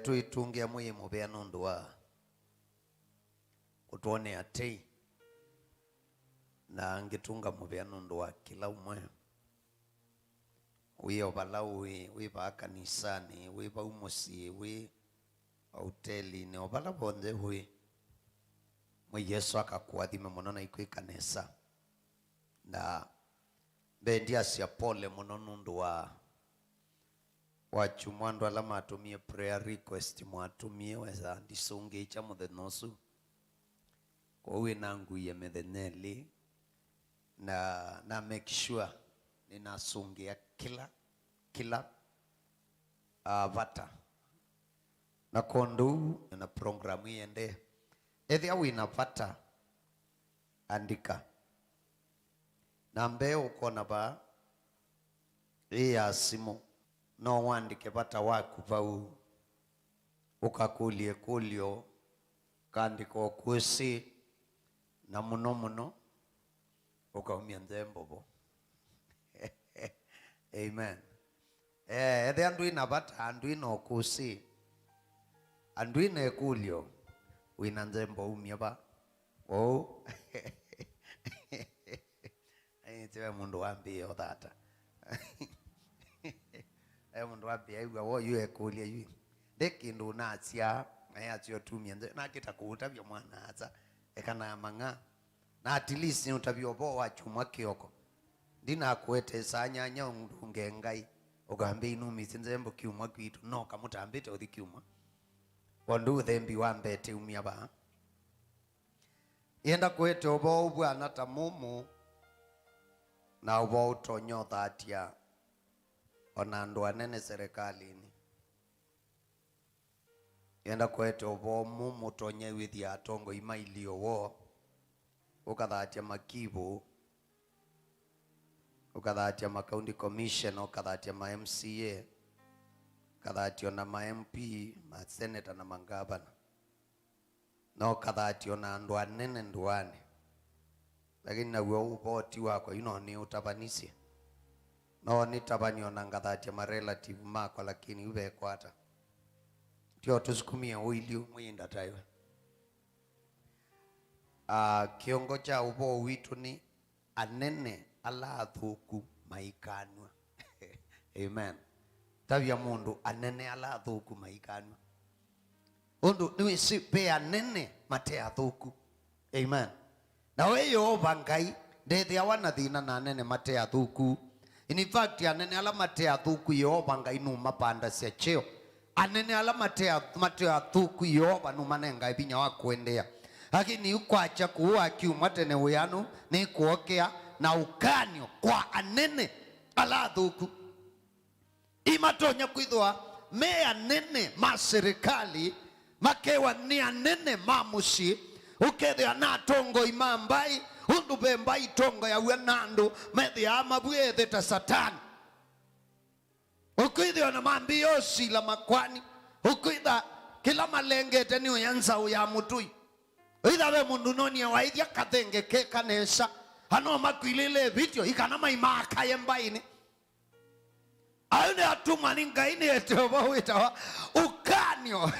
tuitungia muyi mubea nundu wa utuone atei na ngitunga mubea nundu wa kila umwe wiyo balawi wiba kanisani wiba umusi wi hoteli ni obala bonde hui mwe Yesu akakuadhime muno na ikwi kanisa na bendia sia pole muno nundu wa chumwandu alama atumie prayer request mwatumie weza ndisunge icha muthenosu kwa uwe nangu ya metheneli na make sure ninasungia kila vata na kondu na programu yende ethia wina vata andika na mbeo ukona ba ya simu no wandike vata waku vau ukakulie kulio kandiko kusi na muno ukaumia nzembobo. Amen. Ethia andu ina vata andu ina kusi andu ina kulio wina nzembo umia ba oh. Tiwe mundu wambio thata. Mundu wambia iwa wo yu ekulia yu ndekindu nacia na acio tumia na kitakuta bya mwana aza ekana manga na at least ni utabio bo wa chuma kioko ndina kwete sanyanya ndunge ngai ugambe inumi nzembo kiumwa kwitu no kamutambite uthi kiumwa wandu thembi wambete umia ba yenda kwete obo bwana tamumu na ubo utonyo thatia ona andu anene serikalini yenda kwete obo mumu tonye withi atongo imailio wo ukathatia makibu ukathatia ma county commission ukathatia ma MCA ukathatia na ma MP ma senator na mangabana no ukathatia na andu anene nduane lakini na wewe uboti wako ni utabanisi no ni tabanio na ngathatia ma relative mako lakini ube kwata tio tusukumia uilio mwinda taiwe kiongo cha ubo witu ni anene ala thuku maikanwa. Amen. Tabia mundu anene ala thuku maikanwa undu niwe si pe anene mate athuku. Amen. Na weyo bangai ndethia wana thina na anene mate athuku. In fact anene ala mate athuku yo bangai numa panda cia cheo anene ala mate athuku yo banu manenga ibinya wa kuendea lakini ukwacha kuwa kiumwa tene uyanu ni kuokea na ukanyo kwa anene ala thuku imatonya kwithwa me anene ma serikali makewa ni anene mamushi ukethia na tongo imambai undu bembai tongo ya wenandu methia amabwethe ta satani ukwithia na mambio sila makwani ukwitha kila malengete ni uyanza uya mutui eitha we mundu nonia waithia kathenge ke kanesa hano makwilile video ikana maimaka yembaini ayune atuma ningaini etoba witawa ukanyo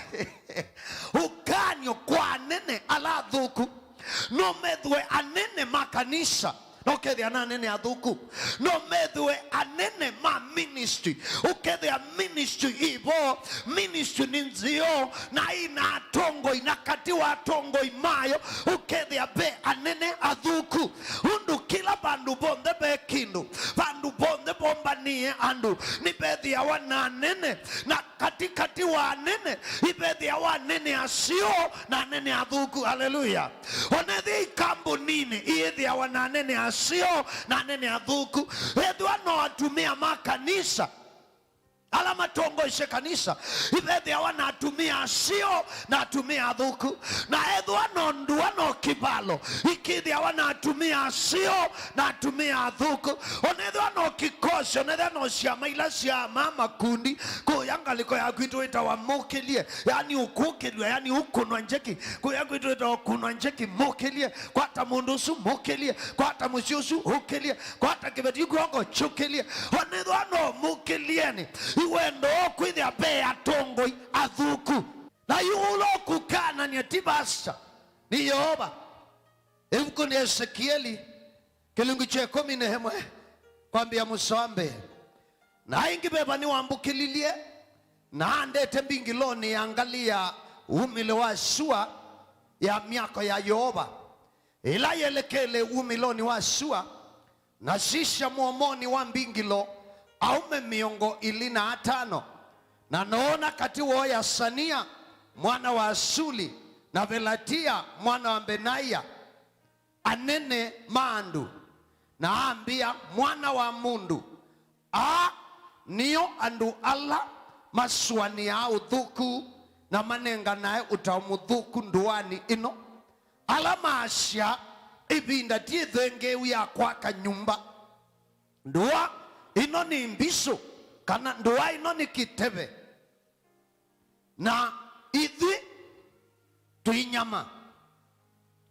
ukanyo kwa nene ala thuku no methwe anene makanisa no kethia na anene athuku no methwe anene ma ministry ukethia ministry ibo ministry ninzio na ina atongo inakati wa atongo imayo ukethia be anene athuku undu kila bandu bonde be kindu bandu bonde bombanie andu ni bethia wana anene na katikati wa anene ibethia wa anene asio na anene athuku. Haleluya. Onethi kambu nini iethia wana anene asio na anene athuku ethwa no atumia makanisa ala matongo ishe kanisa ibethia wana atumia asio na atumia athuku na ethwa no nduano kibalo ikithia wana atumia asio na atumia athuku onethwa no kikosi onethwa no ciama ila cia mama kundi kuyangaliko ya kwitu itawa mukilie yani ukukilia yani ukunwa njeki kuya kwitu itawa kunwa njeki mukilie kwata mundu su mukilie kwata musiusu ukilie kwata kibeti kuongo chukilie onethwa no mukilieni iwe wendo kwithia be atongoi athuku na yulo kukana ni tibasa ni Yehova. Ivuko ni Ezekieli kilungu cha 11 kwambia musombe na ingi beba ni wambukililie na andete mbingiloni angalia umile wa shua ya miaka ya Yehova ila yelekele umiloni wa shua na shisha muomoni wa mbingilo aume miongo 25 na naona kati wo ya Sania mwana wa Asuli na Velatia mwana wa Benaya anene mandu na ambia mwana wa mundu niyo andu ala maswani ya udhuku na manenga nae utamudhuku nduani ino ala maasha ibinda tiethengeu ya kwa kanyumba ndua ino ni mbiso kana ndua ino ni kitebe na ithi tuinyama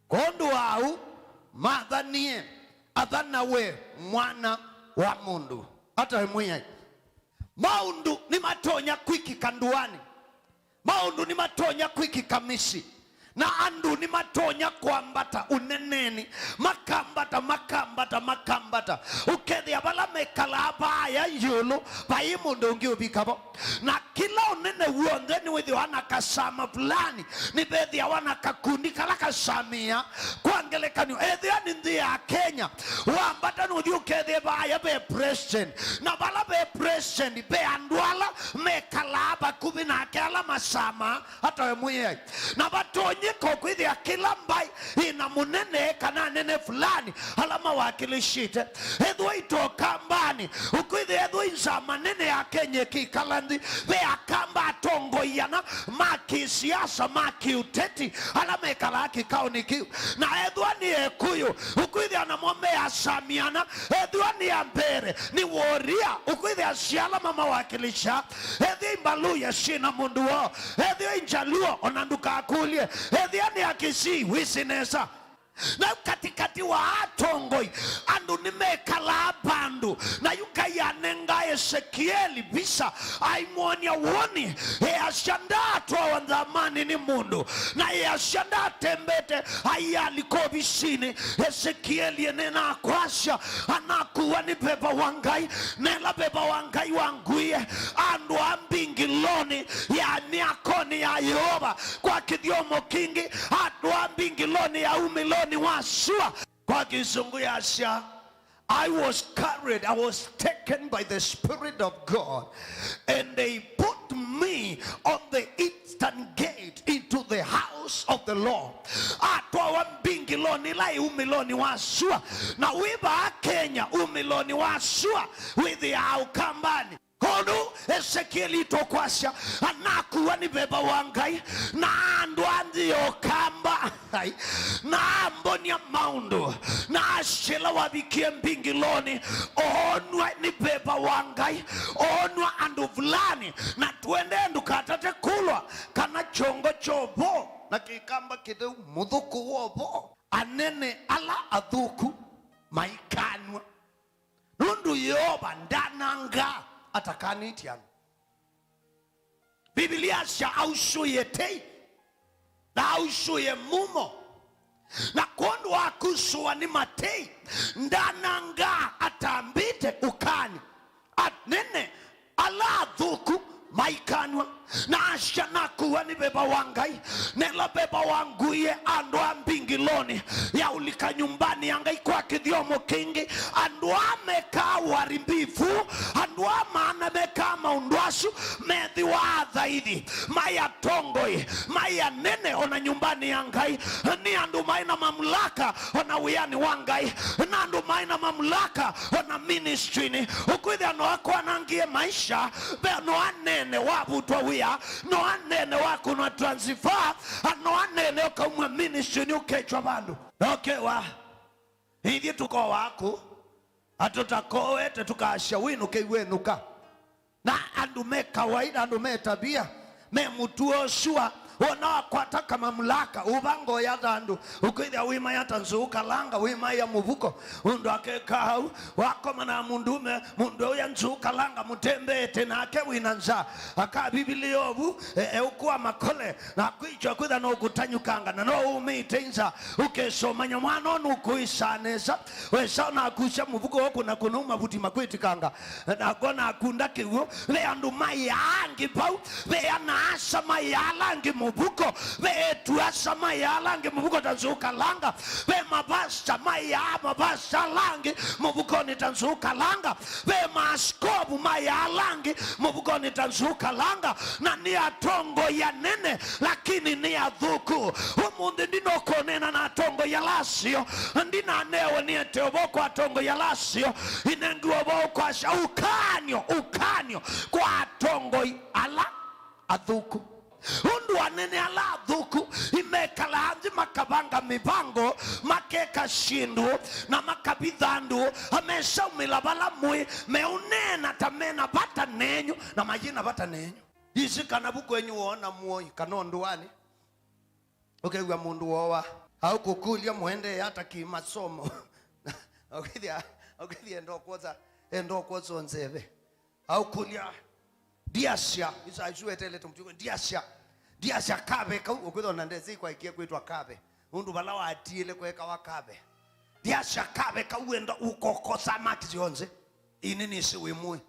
kondu au madhanie adhana we mwana wa mundu hata mwenye maundu ni matonya kwiki kanduani maundu ni matonya kwiki kamisi na andu ni matonya kwambata uneneni makambata ukedi abala mekala abaya yulu bayi mundu ungiubikabo na kila unene uonde ni withi wana kasama fulani ni bethi wana kakundi kala kasamia kuangelekani edhia ni ndi ya Kenya wambata nudi ukedi baya be president na bala be president be andwala mekala aba kubina kala masama hata we mwenye na batonye kokwithi ya kila mbai ina munene kana nene fulani alama wakilishite edhwa itoka mbani ukwithi edhwa inza manene ya Kenya kikalandi be akamba atongo yana maki siasa maki uteti alama ekala kikao ni kiu na edhwa ni ekuyu ukwithi anamwombe ya samiana edhwa ni ambere ni woria ukwithi ya siala mama wakilisha edhi imbalu ya shina mundu wao edhi injaluo onanduka akulie edhi ni akisi wisinesa na katikati wa atongoi andu nimekala bandu na yuka yanenga Ezekieli bisa aimonia woni ashanda atwa wandamani ni mundu na ashanda tembete ayaliko bisini Ezekieli enena akwasha anakuwa ni beba wangai nela beba wangai wanguye andu ambingiloni ya niakoni ya Yehova kwa kidiomo kingi andu ambingiloni ya umiloni wasua kwa kizungu ya Asia. I was taken by the Spirit of God and they put me on the eastern gate into the house of the Lord. Atwa wambingiloni lai umiloni wasua na wiba Kenya umiloni wasua withi au kambani kono Ezekieli tokwasha anakuwa ni beba wangai na andu andi okamba na amboni ya maundu na ashela wabikie mbingiloni onwa ni beba wangai onwa andu vulani na tuende endu katate kulwa kana chongo chobo na kikamba kide mudhuku wobo anene ala adhuku maikanwa nundu Yehova ndananga atakanitiana Biblia sha aushuye tei na aushuye mumo na kondo akushuwa ni matei ndananga atambite ukani atnene ala dhuku maikanwa na ashana kuwa ni beba wangai nela beba wanguye andwa mbingiloni ya ulika nyumbani yangai kwa kidiomo kingi andwa meka warimbifu andwa maana meka maundwasu medhi wa dhaidi maya tongoi maya nene ona nyumbani yangai ni andu maina mamlaka ona wiyani wangai na andu maina mamlaka ona ministry ni ukuithi anoako anangie maisha be anoanene wabutwa wia no anene wako no transfer no anene okamwa ministry ni ukechwa bandu okay wa hivi tuko wako atutakoe tukasha winu keiwenuka na andu me kawaida andu me tabia me mutuo shua Ona kwata kama mamlaka ubango ya dandu ukwithia wima ya tanzuka langa wima ya muvuko undu akekau wako mana mundume mundu ya nzuka langa mutembete nake winanza aka bibilio obu ukua makole na kwicho kwitha no gutanyukanga na no umitenza ukesomanya mwana onu kuisaneza wesa na kusha muvuko oku na kunuma buti makwitikanga na gona akunda kiwo le andu mai angi pau le anasa mai alangi muvuko le tuasa mai alangi muvuko tanzuka langa le mabasta mai mabasta langi muvuko ni tanzuka langa le maskobu mai alangi muvuko ni tanzuka langa na ni atongo ya nene lakini ni adhuku umunde ndino konena na atongo ya lasio ndina newe ni etoboko atongo ya lasio inengu oboko asha ukanyo kwa atongo ala adhuku undu anene ala adhuku imekala hanzi makabanga mipango makeka shindu na makabidhandu amesha umilabala mui meunena tamena bata nenyu na majina bata nenyu isi kanabuku enyu wona muoi kanonduani ukewa mundu wowa au kukulia muende hata kimasomo okithia ndo kwoza nzeve au kulia diasha isa juetele tumtuko diasha kabe ka ukutho na ndezi kwa ikie kwitwa kabe undu bala watile kweka wakabe diasha kabe ka uenda ukokosa max yonze inini siwe mui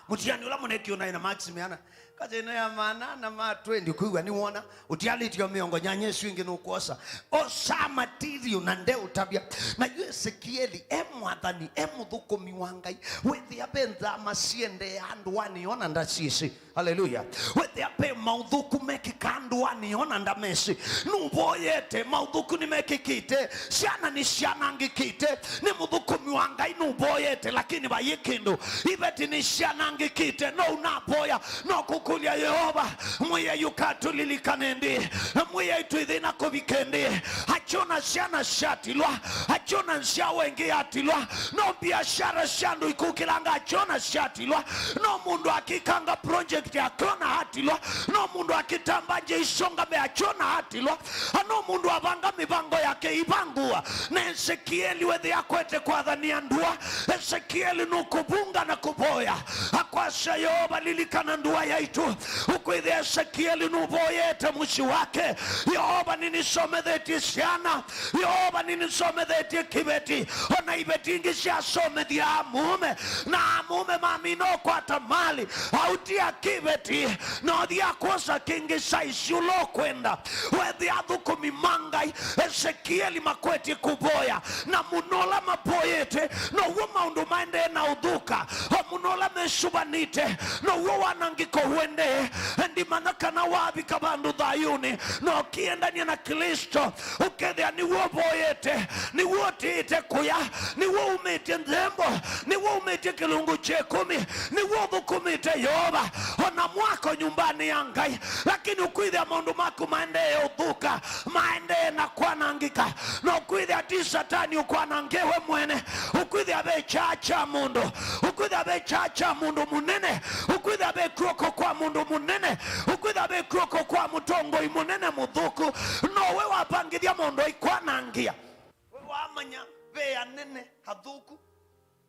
mutiani ula munekio na ina maximiana kaje ina ya mana na ma 20 kuiwa ni wona utiality yo miongo nyanye swingi nukosa osa material na nde utabia na Ezekieli emwathani emuthukomi wangai wethi abenza masiende andu wani ona ndasisi haleluya wethi ape mauthuku mekikandu wani ona ndamesi nuboyete mauthuku ni mekikite siana ni siana ngikite ni muthukomi wangai nuboyete lakini bayikindu ibeti ni siana ngikite no unaboya no kukulia Yehova mwiye yukatulilikanendi mwiye ituidhina kubikendi hachona siana shatilwa hachona nsia wengi atilwa no biashara shandu ikukilanga hachona shatilwa no mundu akikanga project ya kona hatilwa no mundu akitambanje isonga me hachona hatilwa no mundu abanga mibango yake ibangua na Ezekieli wethi yakwete kwa dhania ndua Ezekieli nukubunga na kuboya akwasha Yehova lilikana ndua yaitu ukwidhi Ezekieli nuboyete mushi wake Yehova ninisome dheti siana Yehova ninisome dheti kibeti ona ibeti ingisi asome dhia mume na mume mamino kwa tamali hautia kibeti no dhia kosa kingisa isiulo kwenda wedhi adhuku mimangai Ezekieli makweti kuboya na munola maboyete no wuma undu maende na udhuka munola meshubanite no uwa nangiko huende ndi manakana wabi kabandu dhayuni no kiendani na Kristo ukethia ni woboyete ni wotite kuya ni umete nzembo ni umete kilungu chekumi ni wothukumite Yehova ona mwako nyumbani yangai lakini ukwithia maundu mako maende udhuka maende na kwanangika no ukwithia ti satani ukwanangewe mwene ukwithia bechacha mundu ukwithia bechacha mundu munene ukwithia bekroko kwa mundu munene ukwithia bekroko kwa mutongo imunene muthuku no we wapangithia mundu ikwanangia we wamanya be anene hathuku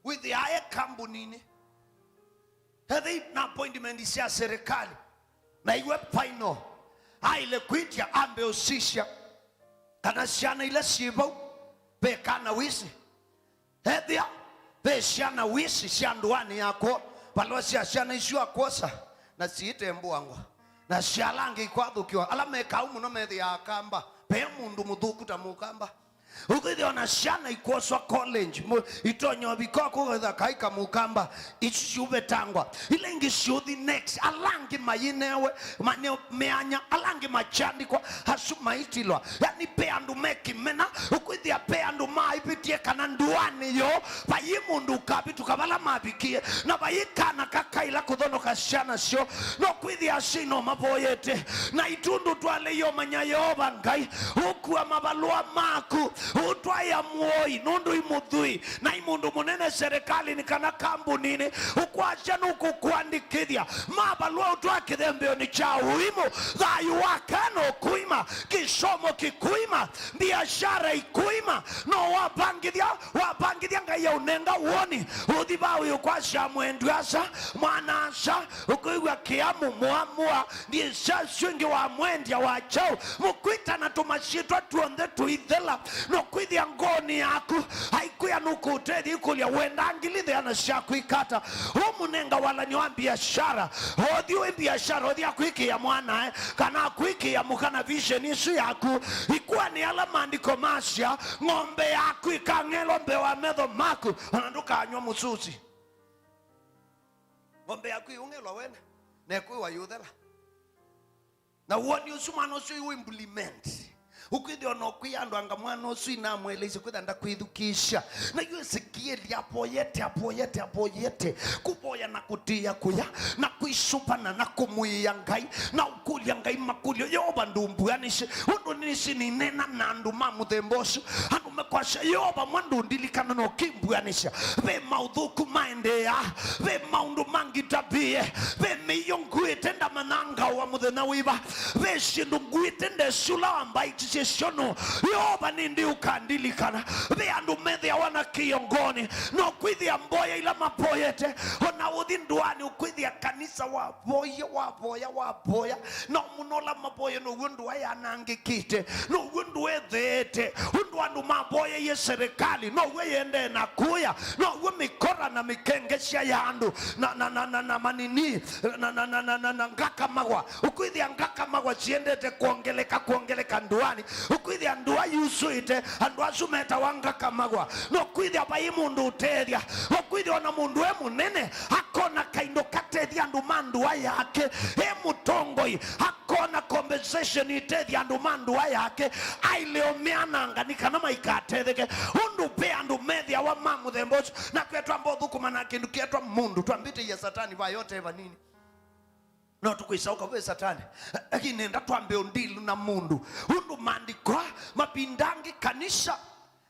with aye kambunini hethi na appointment cia serikali na iwe final aile kwitia ambe usisha kana siana ile sibau be kana wisi hethia be siana wisi sianduani yako balosi asiana isu akosa na siite mbuango na sialangi kwathukiwa alameka umuno methi ya kamba pe mundu muthuku ta mukamba ukithi ona siana ikoswa college itonyo bikoko wetha kaika mukamba ichube tangwa ile ingisiuthi next alangi mayinewe maneo meanya alangi machandi kwa hasu maitilwa yani pe andu meki mena ukithi pe andu maipitie kana nduani yo bayimundu kabitu kabala mabikie na bayikana kakaila kuthonoka ukashana sio no kwithi ashino maboyete na itundu twale yo manya Yehova Ngai ukua mabalua maku utwaya muoi nundu imuthui na imundu munene serikali ni kana kambunini ukwashana ukukuandikithia mabalua utwakithembeo ni cha uimu thayu wakano kuima kisomo kikuima biashara ikuima no wapangithia Ngai ya unenga uoni uthibawi ukwasha mwenduasa mwanasa ukuigwa kiamu muamua ndiye saswingi wa mwendia wa chao mukwita na tumashitwa tuonde tuithela no kwithia ngoni yaku haikuya nukutethi ikulia wenda angilithe anashaku ikata umunenga wala ni wa biashara odhiwe biashara odhi akuiki ya mwana kana akuiki ya mukana vision isu yaku ikuwa ni ala maandiko masya ng'ombe yaku ikang'elo mbewa medho maku ananduka anywa mususi ng'ombe yaku iungelwa wena na yaku wayuthela na uoni usumano usu implement ukwithi ono kwiandu anga mwana usu inamweleze kwitha ndakwithukisha na yu Ezekieli apoyete kuboya na kutia kuya na kuisupana na kumuia Ngai na ukulia Ngai makulio Yehova ndumbuanishe undu nisi ninena na andu mamuthembosu andu mekwasha Yehova mwandu ndilikana no kimbuanisha ve maudhuku maendea ve maundu mangitabie ve miyonguite ndamananga wa muthena wiva ve shindu nguite ndesula ambaiti shono Yehova nindi ukandilikana ve andu methe wana kiongoni no kwithia mboya ila mapoyete ona uthi nduani ukwithia kanisa waboya no munola maboya no wundu aya nangikite no wundu ethete undu andu maboya ye serikali no we yende na kuya no we mikora na mikengesha ya andu na manini na ngaka magwa ukwithia ngaka magwa siendete kuongeleka nduani ukwithia ndua yusuite andu asumeta wanga kamagwa no kwithia bai mundu utethia ukwithia na mundu munene akona kaindo katethia andu mandua yake mutongoi akona conversation itethia andu mandua yake aileomeananga nikana maikatetheke undu pe andu methia wa mamuthembosu na kwetwa mbothuku na kindu kietwa mundu twambite ya satani ba yote eva nini no tukuisauka we satani lakini nenda tuambe undilu na mundu undu maandiko mapindangi kanisa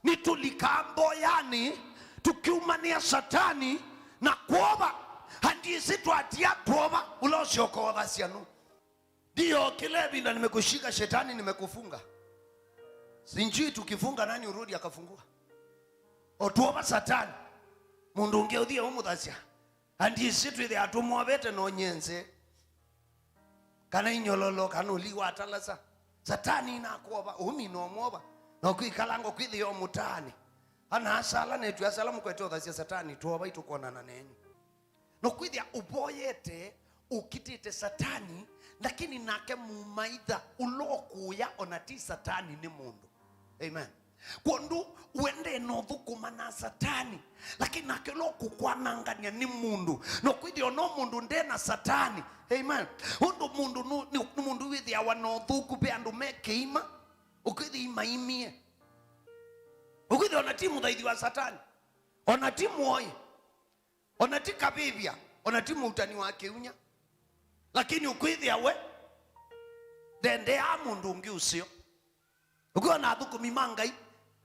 nitulikambo yani tukiumania satani na kuoba handisi tuatia kuoba ulosiokoa sianu dio kilebi na nimekushika shetani nimekufunga sinjui tukifunga nani urudi akafungua otuoba satani mundu ungeuthia umuthasia handisi tuithe atumwabete no nyenze kana inyololo kana uliwa atalasa satani inakuoba umi no mwoba no kwikalango kwithio mutani ana asala netu asala mkweto thasia satani tuoba itukonana nenyu no kwithia uboyete ukitite satani lakini nake mumaitha ulokuya onati satani ni mundu amen kondu uende no thukuma na satani lakini nake lokukwanangania ni mundu no kwithio no mundu ndena satani amen undu mundu ni mundu withia wano thuku pe andu mekeima ukithi imaimie ukithi onati muthaithi wa satani onati muoi onati kabibia onati mutani wa kiunya lakini ukithi awe dende ya mundu ungi usio ukiwa na thuku mimangai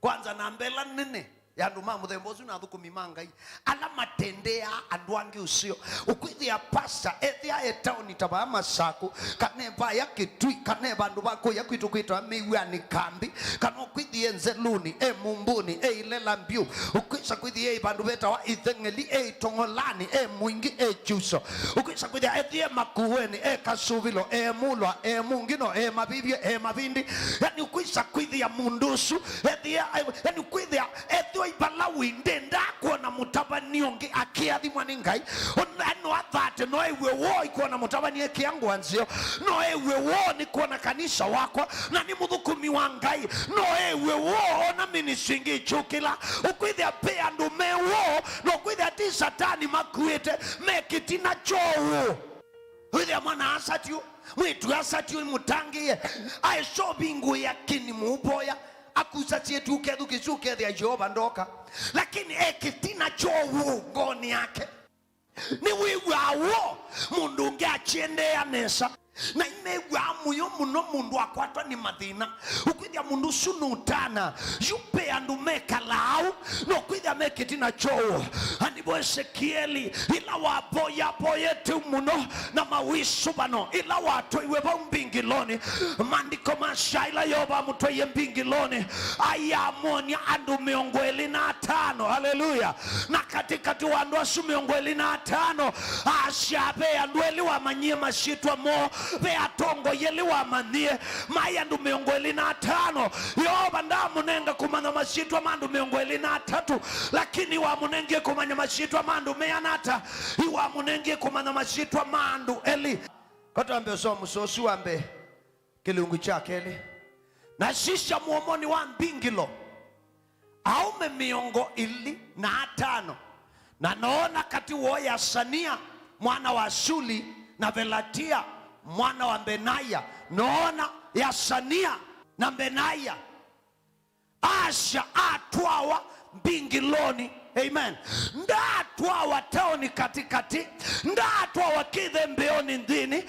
kwanza na mbela nene ya andu mamuthembosu na thuku mimangai ala matendea andu angi usio ukwithi ya pasta ethia etauni taba masaku kaneba ya kitui kaneba andu bako ya kwitu kwitwa miwa ni kambi kano kwithi enzeluni mumbuni ilela mbiu ukwisa kwithi bandu beta wa ithengeli tongolani muingi chuso ukwisa kwithi ethia makuweni kasuvilo mulwa mungino mabibie mabindi yani ukwisa kwithi ya mundusu ethia yani kwithi ya ethia ibalawi ndenda kuona mutabani onge akiathi mwani Ngai no athate no ewe wo ikuona mutabani ekiangu anzio no ewe wo ni kuona kanisa wako na ni muthukumi wa Ngai no ewe wo na ministry chukila ukwithi ape andu mewo no kwithi ati satani makuete mekitina chowo withi amana asatio mwitu asatio mutangie aisho bingu yakini muboya akusatie tu kethu kichuke thia Jehova ndoka lakini ekitina chowo ngoni yake ni wiwawo mundu unge achiendea nesa na imegwa muyo muno mundu akwatwa ni mathina ukwithia mundu sunutana yupe andu meka lau no kwithia mekiti na choo anibo Ezekieli ila waboya boyetu muno na mawisu bano ila watu iweba mbingiloni mandiko mashaila yoba mutoye mbingiloni ayamonia andu 25 haleluya na katikati wa andu asu 25 ashabe andu eli wamanyie mashitwa mo be atongo yeli wamanie maya andu 25 yoba ndamunenga kumanya mashitwa mandu 23 lakini wamunenge kumanya mashitwa mandu 100 iwamunenge kumanya mashitwa mandu eli katambe somu sosu ambe kilungu chake eli na shisha muomoni wa mbingilo aume 25 na naona kati woya Sania mwana wa Shuli na Velatia mwana wa Benaya naona ya Sania na Benaya asha atwawa mbingiloni amen ndatwawa taoni katikati ndatwawa kithe mbeoni ndini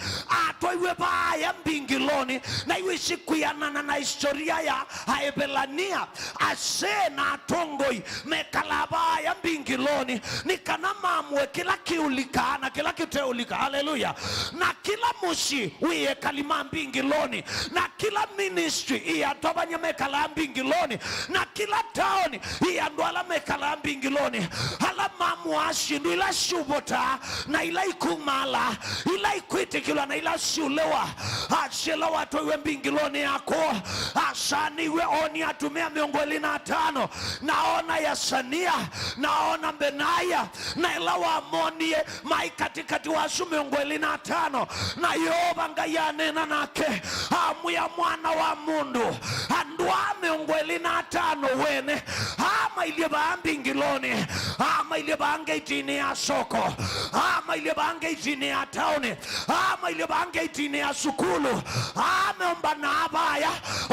atwa iwe baya mbingiloni na iwe shikuyanana na historia ya Haebelania ase na atongoi mekalabaya mbingiloni nikana mamwe kila kiulika na kila kiteulika haleluya na kila mushi uye kalima mbingiloni na kila ministry iyatobanya mekala mbingiloni na kila taoni iyandwala mekala mbingiloni hala mamu ashindu ila shubota na ila ikumala ila ikwitikilwa na ila shulewa ashela watu iwe mbingiloni yako asani iwe oni atumia 25 naona ya Sania naona Benaya na ila wamonie mai katikati wasu 25 na yoba ngayanena nake amu ya mwana wa mundu andwa 25 wene ama ilieba mbingiloni ama ile bange itini ya soko ama ile bange itini ya taoni ama ile bange itini ya sukulu ameomba na abaya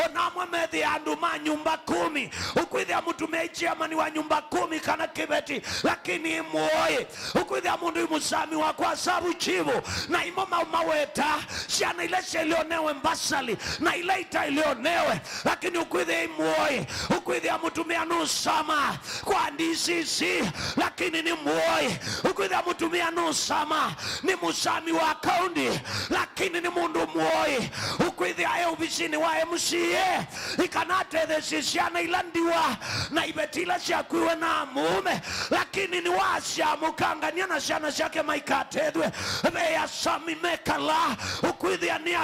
onamwe methi andu manyumba 10 ukwithia mtu mechi amani wa nyumba 10 kana kibeti lakini muoye ukwithia mundu imusami wa kwa sabu chivu na imoma umaweta siana ile ilionewe mbasali na ile ita ilionewe lakini ukwithia muoye ukwithia mtu meanusama kwa ndisisi lakini ni muoye ukwithia mutumia nusama ni musami wa kaundi lakini ni mundu muoye ukwithia ayo ubishini wa MCA ikanate thesisiana ilandiwa na ibetila siakwiwe na mume lakini ni wasya mukangania na siana siake maikatethwe beya sami mekala ukwithia ni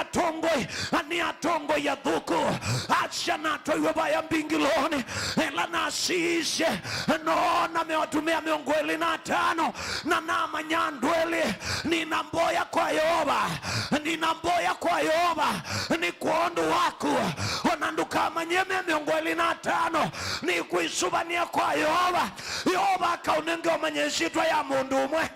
atongo ya dhuku asiana toiwe baya mbingiloni ela nasishe naona mewatumia 25 na nama nyandwele ninamboya kwa Yoba ni kuondu waku onanduka manyeme 25 ni kuisubania kwa Yoba akaunenge omanyeshitwa ya mundu umwe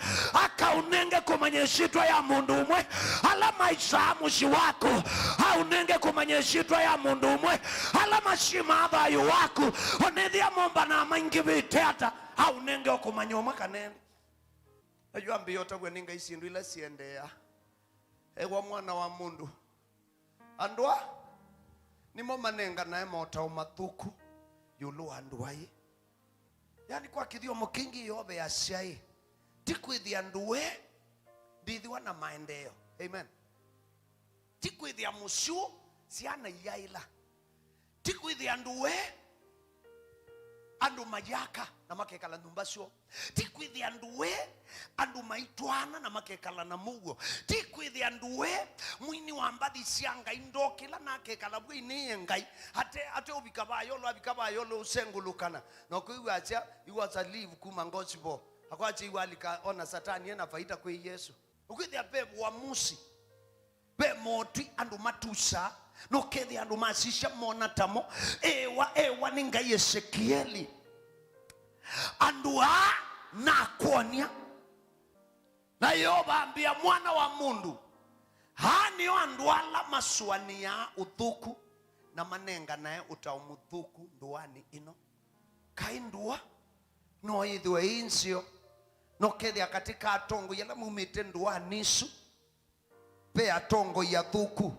akaunenge kumanyeshitwa ya mundu umwe alama isamushi wako haunenge kumanyeshitwa ya mundu umwe alama shimadhayu wako onethia momba na maingi viteta haunenge okumanyoma kanene ajua mbiyota gwe ninga isindu ila siendea ewa mwana wa mundu andwa nimo manenga nae mota umathuku yulu andwai yani kwa kithio mukingi yobe ya siai tikwithia nduwe ndithiwa na maendeo amen tikwithia mushu siana yaila tikwithia nduwe andu mayaka na makekala ndumbasyo tikwithia nduwe andu maitwana na makekala na mugo tikwithia nduwe mwini wa mbathi sianga indokila na kekala bwe ni ngai ate ubikabayo lo usengulukana no kuiwacha iwaza live kuma ngochibo akwachi iwalika ona satani ena faida kwa Yesu ukwithia pebu wa musi be moti andu matusa no kethi andu masisha mona tamo ewa ninga Ezekieli andua na kuonia na Yoba ambia mwana wa mundu hani andwala maswani ya uthuku na manenga nae utaumuthuku nduani ino kaindua no ithwe insio nokethia katika atongo yala mumite ndua nisu pe atongo ya thuku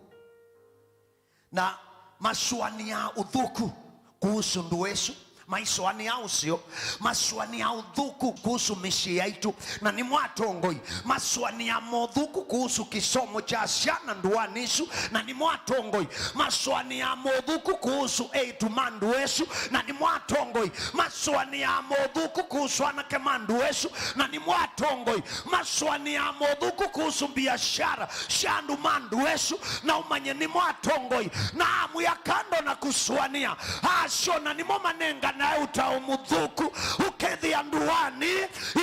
na maswani ya uthuku kuhusu nduwesu maiswani ya usio maswani ya uthuku kuhusu mishi yaitu na ni mwatongoi maswani ya modhuku kuhusu kisomo cha asiana nduanisu na ni mwatongoi maswani ya modhuku kuhusu eitu manduwesu na ni mwatongoi maswani ya modhuku kuhusu anake manduwesu na ni mwatongoi maswani ya modhuku kuhusu biashara shandu manduwesu na umanye ni mwatongoi na amu ya kando na kuswania asho na ni momanenga na utaumudhuku ukethia nduani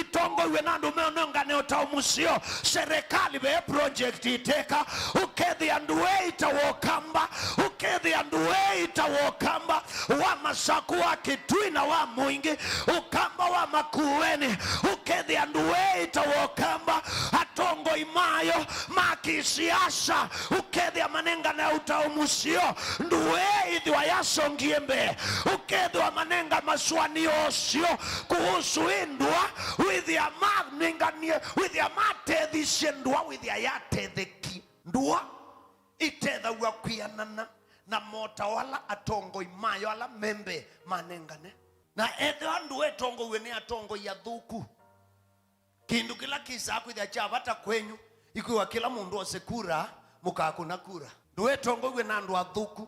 itongo iwe nandu meonengane utaumucio serikali be project iteka ukethia nduwe itawokamba ukethia nduwe itawokamba wa masaku wa kitui na wa mwingi ukamba wa makueni ukethia nduwe itawokamba atongo imayo makisiasa ukethia manengane utaumucio nduwe ithiwa yasongie mbe ukethia manenga maswani osio kuhusu indua withia manenganie withia matethishie ndua withia yatetheki ndua itethaua kwianana na mota wala atongo imayo ala membe manengane na ethwa ndua etongo iwe ni atongo ya thuku kindu kila kisa kwithia chavata kwenyu ikuwa kila mundu osekura mukakuna kura ndua etongo iwe na ndua thuku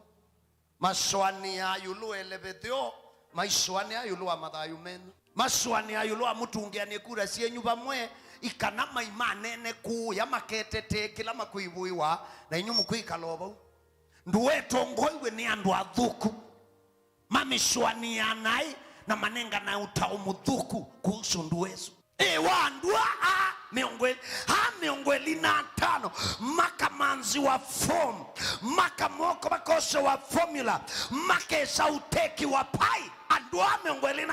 maswani ya yulu elebethio maiswani ya yulu wa mathayu menu maswani ya yulu wa mutungia ni kura sienyu bamwe ikana maimanene ku ya maketete kila makuibuiwa na inyu mukwikaloba nduwe tongoiwe ni andu athuku mamiswani ya nai na manenga na utaumuthuku kuhusu nduwesu wandua miongweli na tano makamanzi wa form makamoko makose wa formula makesa uteki wa pai andua miongweli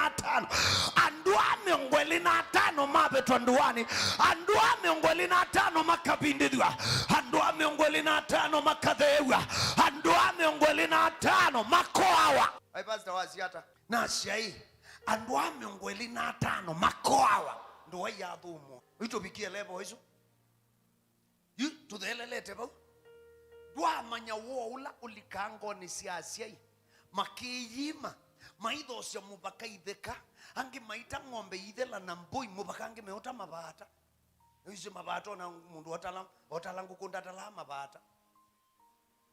na tano mabetwa nduani andua miongweli na tano makabindidwa andua miongweli na tano makathewa andua miongweli na tano makoawa ai pastor waziata na shai andua miongweli na tano makoawa nduwa ya thumo ito bikie lebo hizo yu tuthelelete bau dwa manya wo ula ulikango ni siasia makiyima maitho cia mubaka itheka angi maita ng'ombe ithela na mbui mubaka angi meota mabata hizo mabata na mundu otala ngukunda tala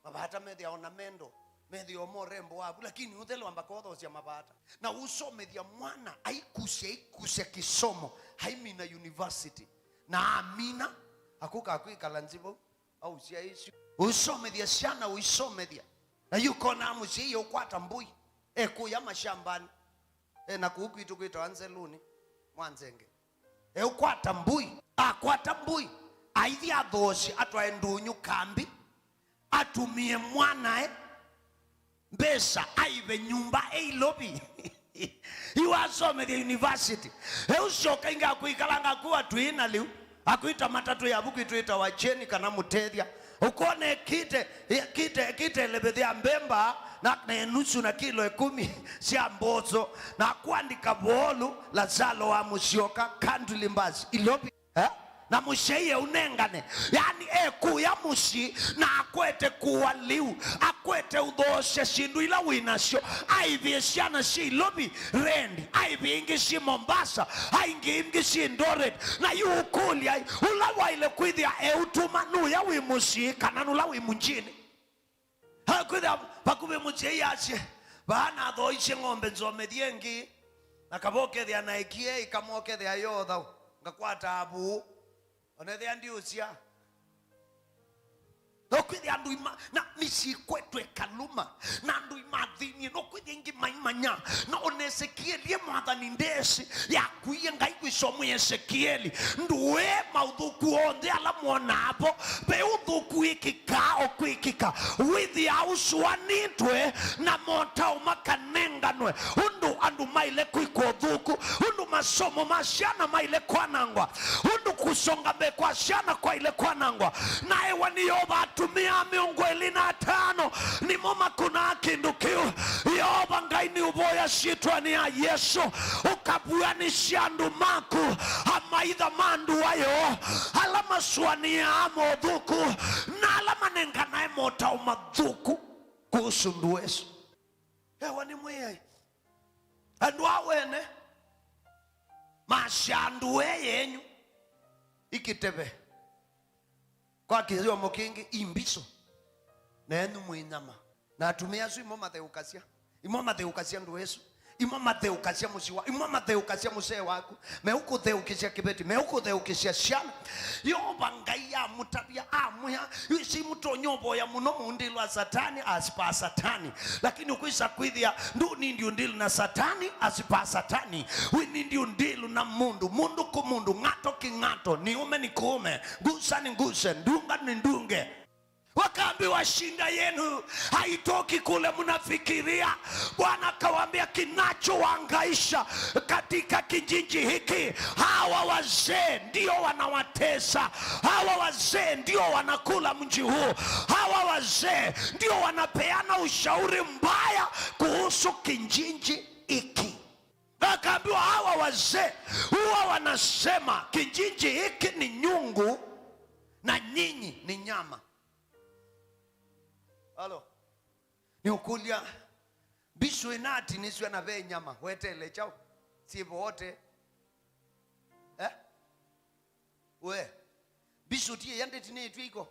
mabata media ona mendo medio morembo wabu lakini uthelo ambako otho cia mabata na usomethia mwana aikuse kisomo haimina university na amina akuka kwikala nzibo au cia isu usomethia ciana uisomethia na yuko na muci ukwata mbui kuya mashambani na kuukwitu kwita anzeluni mwanzenge ukwata mbui akwata mbui aithia thoshi atwa ndunyu kambi atumie mwana mbesa aive nyumba lobi iwasome the university ushoka inga kuikalanga kuwa tuina liu akuita matatu ya buku tuita wacheni kana mutethia ukone kite lebethia mbemba na nusu na kilo 10 cia mbozo na kuandika bolu la zalo wa musioka kandu limbazi ilobi na musheye unengane yani kuya mushi na akwete kuwa liu akwete udhoshe shindu ila winasho aivi esiana shi lobi rendi aivi ingi shi Mombasa aingi ingi shi Eldoret na yu ukuli ulawa ile kwithia utuma nuya wimushi kana nula wimunjini kwithia pakube muche yache bana dhoishe ng'ombe nzomediengi nakabokethia na ikie ikamokethia yotha ngakwata abu onethia ndiucia nokwithia andu na misi kwetu ekaluma na andu imathini nokwithia ingi maimanya na onesekieli mwathani ndesi yakuie ngai kwisomo Ezekieli nduwe mauthuku onthe ala mwonapo pe uthuku ikika okwikika withia uswanitwe na motao makanenganwe undu andu maile kwiko thuku undu masomo masiana maile kwanangwa undu kusonga mbe kwa siana kwa ile kwanangwa nae waniyoba atumia miongweli na tano ni moma kuna kindu kiu yoba ngai ni uboya shitu ritwani ya Yesu ukabuanisha andu maku amaitha mandu wayo alama swani ya amothuku na alama nenganae mota umathuku kuhusu ndu Yesu. Ewa ni mwiyai andu awene mashandu yenyu ikitebe kwa kizio mokingi imbiso na enu mwinyama na atumia su imo matheukasia ndu Yesu, imo matheukasia musiwa, imo matheukasia musee waku, meuku theukisia kibeti, meuku theukisia shana yoba ngai ya mutabia amuya isi mutonyobo ya muno mundilu wa satani asipa satani, lakini ukuisa kwithia ndu nindi undilu na satani asipa satani, winindi undilu na mundu kumundu, ngato kingato, ni ume ni kuume, ngusa ni nguse, ndunga ni ndunge. Wakaambiwa shinda yenu haitoki kule mnafikiria. Bwana akawaambia kinachowahangaisha katika kijiji hiki, hawa wazee ndio wanawatesa, hawa wazee ndio wanakula mji huu, hawa wazee ndio wanapeana ushauri mbaya kuhusu kijiji hiki. Wakaambiwa hawa wazee huwa wanasema kijiji hiki ni nyungu na nyinyi ni nyama. Halo. Ni ukulia bisho inati niswe na ve nyama wetele chao sibo wote we bisho tie yande tine twiko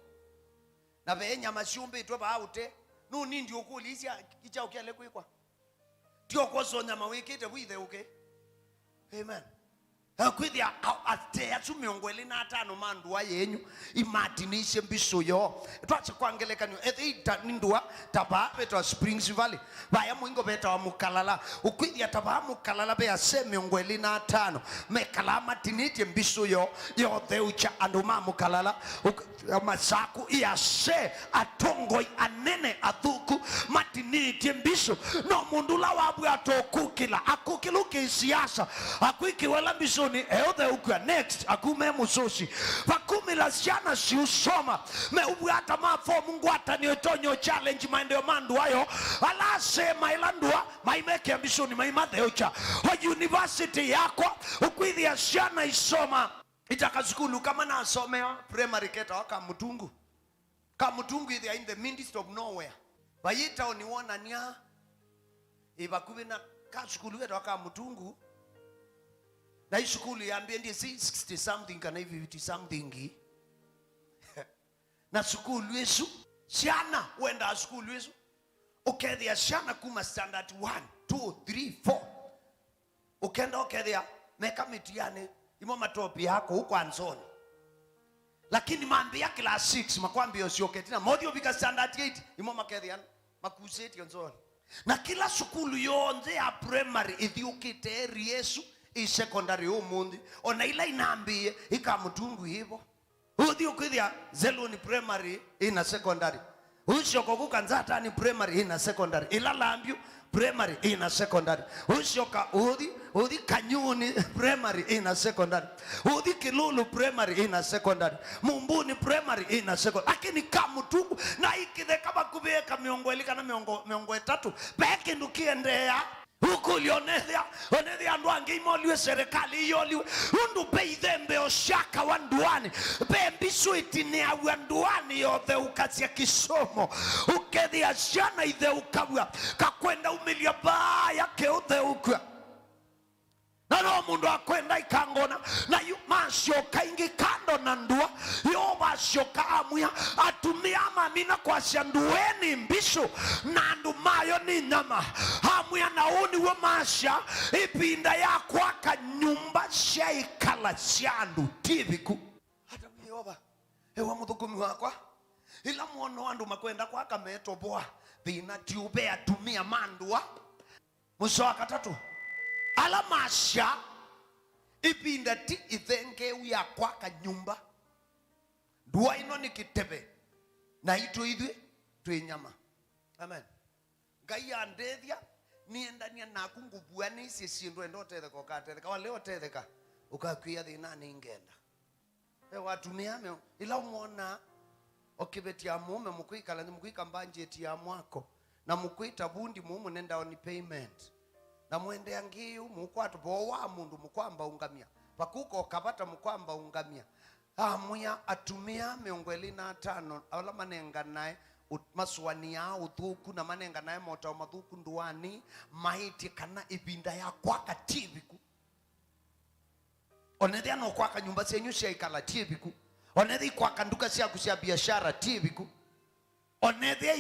na ve nyama shumbe itwa baute no nindi ukulisia kichao kiale kwikwa tio koso nyama wikite withe uke. Amen. Kwithia ate atumiongweli na atano mandua yenyu imatinishe mbiso yo twache kwangelekanyo etha nindua taba beto Springs Valley baya mwingo beta wa Mukalala ukwithia taba Mukalala be asemiongweli na atano mekala matinite mbiso yo theucha anduma Mukalala masaku iase atongoi anene athuku matinite mbiso no mundula wabu atokukila akukiluke siasa akuikiwela mbiso ni eothe ukwa next akume musoshi vakumi la siana si usoma me ubuata mafo Mungu hata ni otonyo challenge maendeleo mandu ayo alase mailandua maimeke ambisoni maimatheucha wa university yako ukwidhi ya siana isoma itakazukulu kama na asomea primary keta waka mutungu idhi in the midst of nowhere bayita oniwona nia ibakubi na kasukulu keta waka mutungu na hii shukulu yambie ndiye 60 something kana hivi 50 something na shukulu yesu siana wenda shukulu yesu ukethia siana kuma standard 1 2 3 4 ukenda ukethia meka mitiane imo matopi yako huko anzoni, lakini maambia class 6 makwambia usioketina modio bika standard 8 imo makethia makuseti anzoni na kila shukulu yonze ya primary ithiukite Yesu i secondary umundi ona ila inaambie ikamutungu hivyo uthi ukwithia Zeloni primary ina secondary ushoko kukanzata ni primary ina secondary ila Lambio primary ina secondary ushoka uthi Kanyuni primary ina secondary uthi Kilulu primary ina secondary Mumbuni primary ina secondary lakini kamutungu na ikithe kama kubeka miongwelika na miongo etatu peke ndukiendea huku lionethia anduange imoliwe serikali iyoliwe undu peithembe oshaka wanduani pembisu itinea wanduani yothe ukasia kisomo ukethia shana ithe ukabwa kakwenda umilia baya keuthe ukwa na no mundu akwenda ikangona na masho kaingi kando na ndua yo masho kaamua atumia mamina kwa shandueni mbisho na ndumayo ni nyama hamua na uni wa masha ipinda ya kwa kanyumba shaikala shandu tiviku hata miyoba ewa muthukumi wakwa ila muono andu makwenda kwa kameto boa thina tiube atumia mandua muso wa katatu alamasha ipinda ti ithenge uya kwa kanyumba ndua ino ni kitebe na ito idwe twenyama. Amen. Ngai andethia niendania na kungubuani sisindo endote ko katetheka wale otetheka ukakwia thina ni ngenda watumia me ila umuona okibetia mume mukwikala ni mukwika budget ya mwako na mukwita bundi mumu nenda on payment na mwende angiu mukwatu bowa mundu mukwamba ungamia pakuko kapata mukwamba ungamia amuya atumia 25 ala manenga naye maswani ya uthuku na manenga naye mota mathuku nduani maiti kana ibinda ya kwaka tiviku onethia no kwaka nyumba cenyu cia ikala tiviku onethia ikwaka nduka ciaku cia biashara tiviku onethia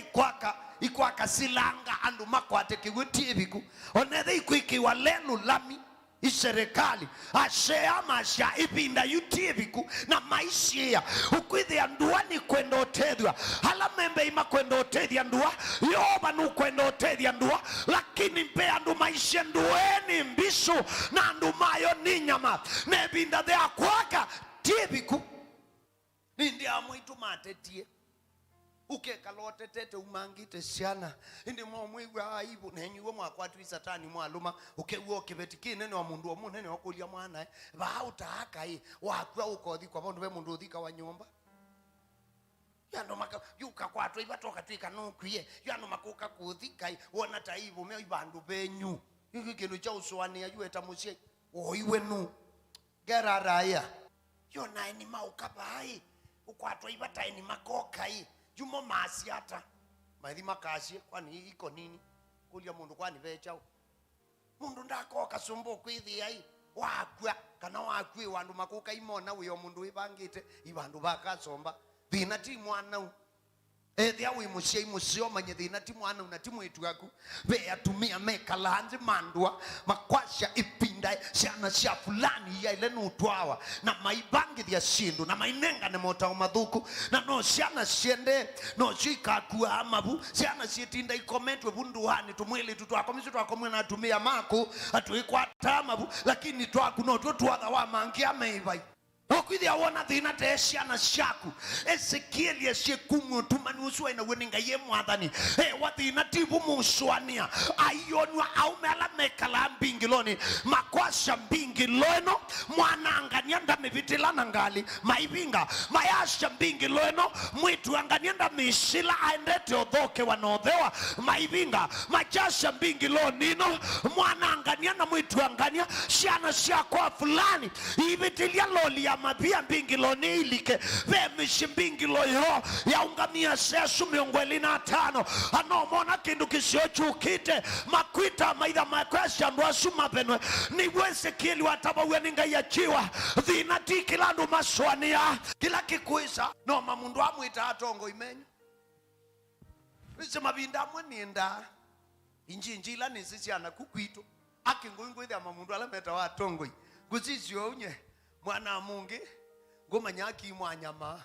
ikwaka silanga andu makwate kiwe tiviku onethia ikwikiwa lenu lami iserikali ashea masha ibinda yutiviku na maishia ukwithia nduani kwenda otethwa hala membe ima kwenda otethia ndua yoba nu kwenda otethia ndua lakini mpe andu maishia ndueni mbisu na andu mayo ni nyama na ibinda thea kwaka tiviku nindi amwitu matetie ukekalote tete umangite siana indi mwamwigwa aibu nenyuwe mwakwatu isatani mwaluma ukewo kibetikine ne wa mundu wa munene wakulia mwana ba utaka wakwa ukothi kwa bondu be mundu uthika wa nyumba yano maka yuka kwatu ibatoka twika nukwie yano makuka kuthika wona taibu me ibandu benyu iki kindu cha uswani ayueta musie oiwe nu geraraya yona ni maukabai ukwatu ibata ni makoka jumo masiata maithi makasie kwani iko nini kulia mundu kwani vechao mundu ndako kasumbu kwithia wakwa kana wakwi wandu makuka imona uyo mundu ibangite ibandu bakasomba thina ti mwana ethia wi mucie mucio manye thina ti mwana una ti mwitu aku be atumia mekalanze mandwa makwasha ipinda ciana cia fulani ya ile nutwawa na maibangi thia sindu na mainenga ne mota mathuku na no ciana ciende no cikakua amabu ciana citinda ikometwe bunduani tumwili tutwakomisi twakomwe na atumia maku atuikwata amabu lakini twaku no twatha wa mangia meibai okwithia wona thina teciana ciaku Ezekieli eciekumu tumani ucio ina weninga ye mwathani wathina tibu muswania ayonwa aumela mekala mbingiloni makwasha mbingilono mwanangania ndamivitilana ngali maibinga mayasha mbingilono mwitu angania misila aendete othoke wanothewa maibinga majasha mbingilonino mwanangania na mwitu angania ciana ciakwa fulani ibitilia loli ya mabia mbingiloni ilike vemishi mbingilo yo ya ungamia sesu 25 anomona kindu kisiochukite makwita maitha makwesha ndwasu mapenwe ni Ezekieli watabawe ninga yachiwa thina ti kilandu maswania kila kikuisa no mamundu amwita atongo imenyu bise mabinda mweninda injinjila nisiciana kukwito akinguingu ithia mamundu ala meta wa atongo gusisio unye mwana mungi ngomanyaki mwanyama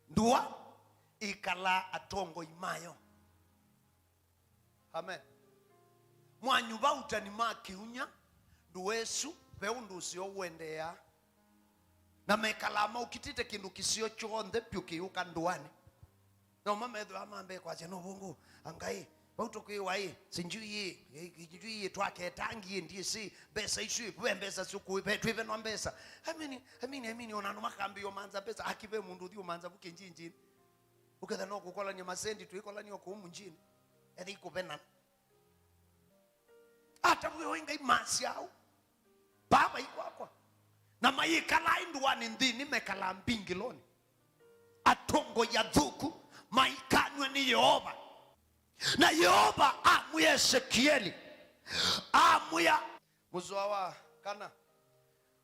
ndua ikala atongo imayo amen mwanyuba utani makiunya nduwesu beundu usio wendea na mekalama ukitite kindu kisio chonde pyukiuka nduani no mamedho amambe kwa jeno bungu angai bautokiwa sinjui twake tangi ndisi besa isu bembesa suku betwe no mbesa amini onano makambi yo manza pesa akibe mundu thio manza buke njinjini uketha no kukola ni masendi tuikola ni okumu njini ethi kubena ata wewe inga imasi yao baba ikwakwa na mayikala indwani ndini mekala mbingiloni atongo ya dhuku maikanwe ni Yehova na Yehova amuya Ezekieli amuya muzwa kana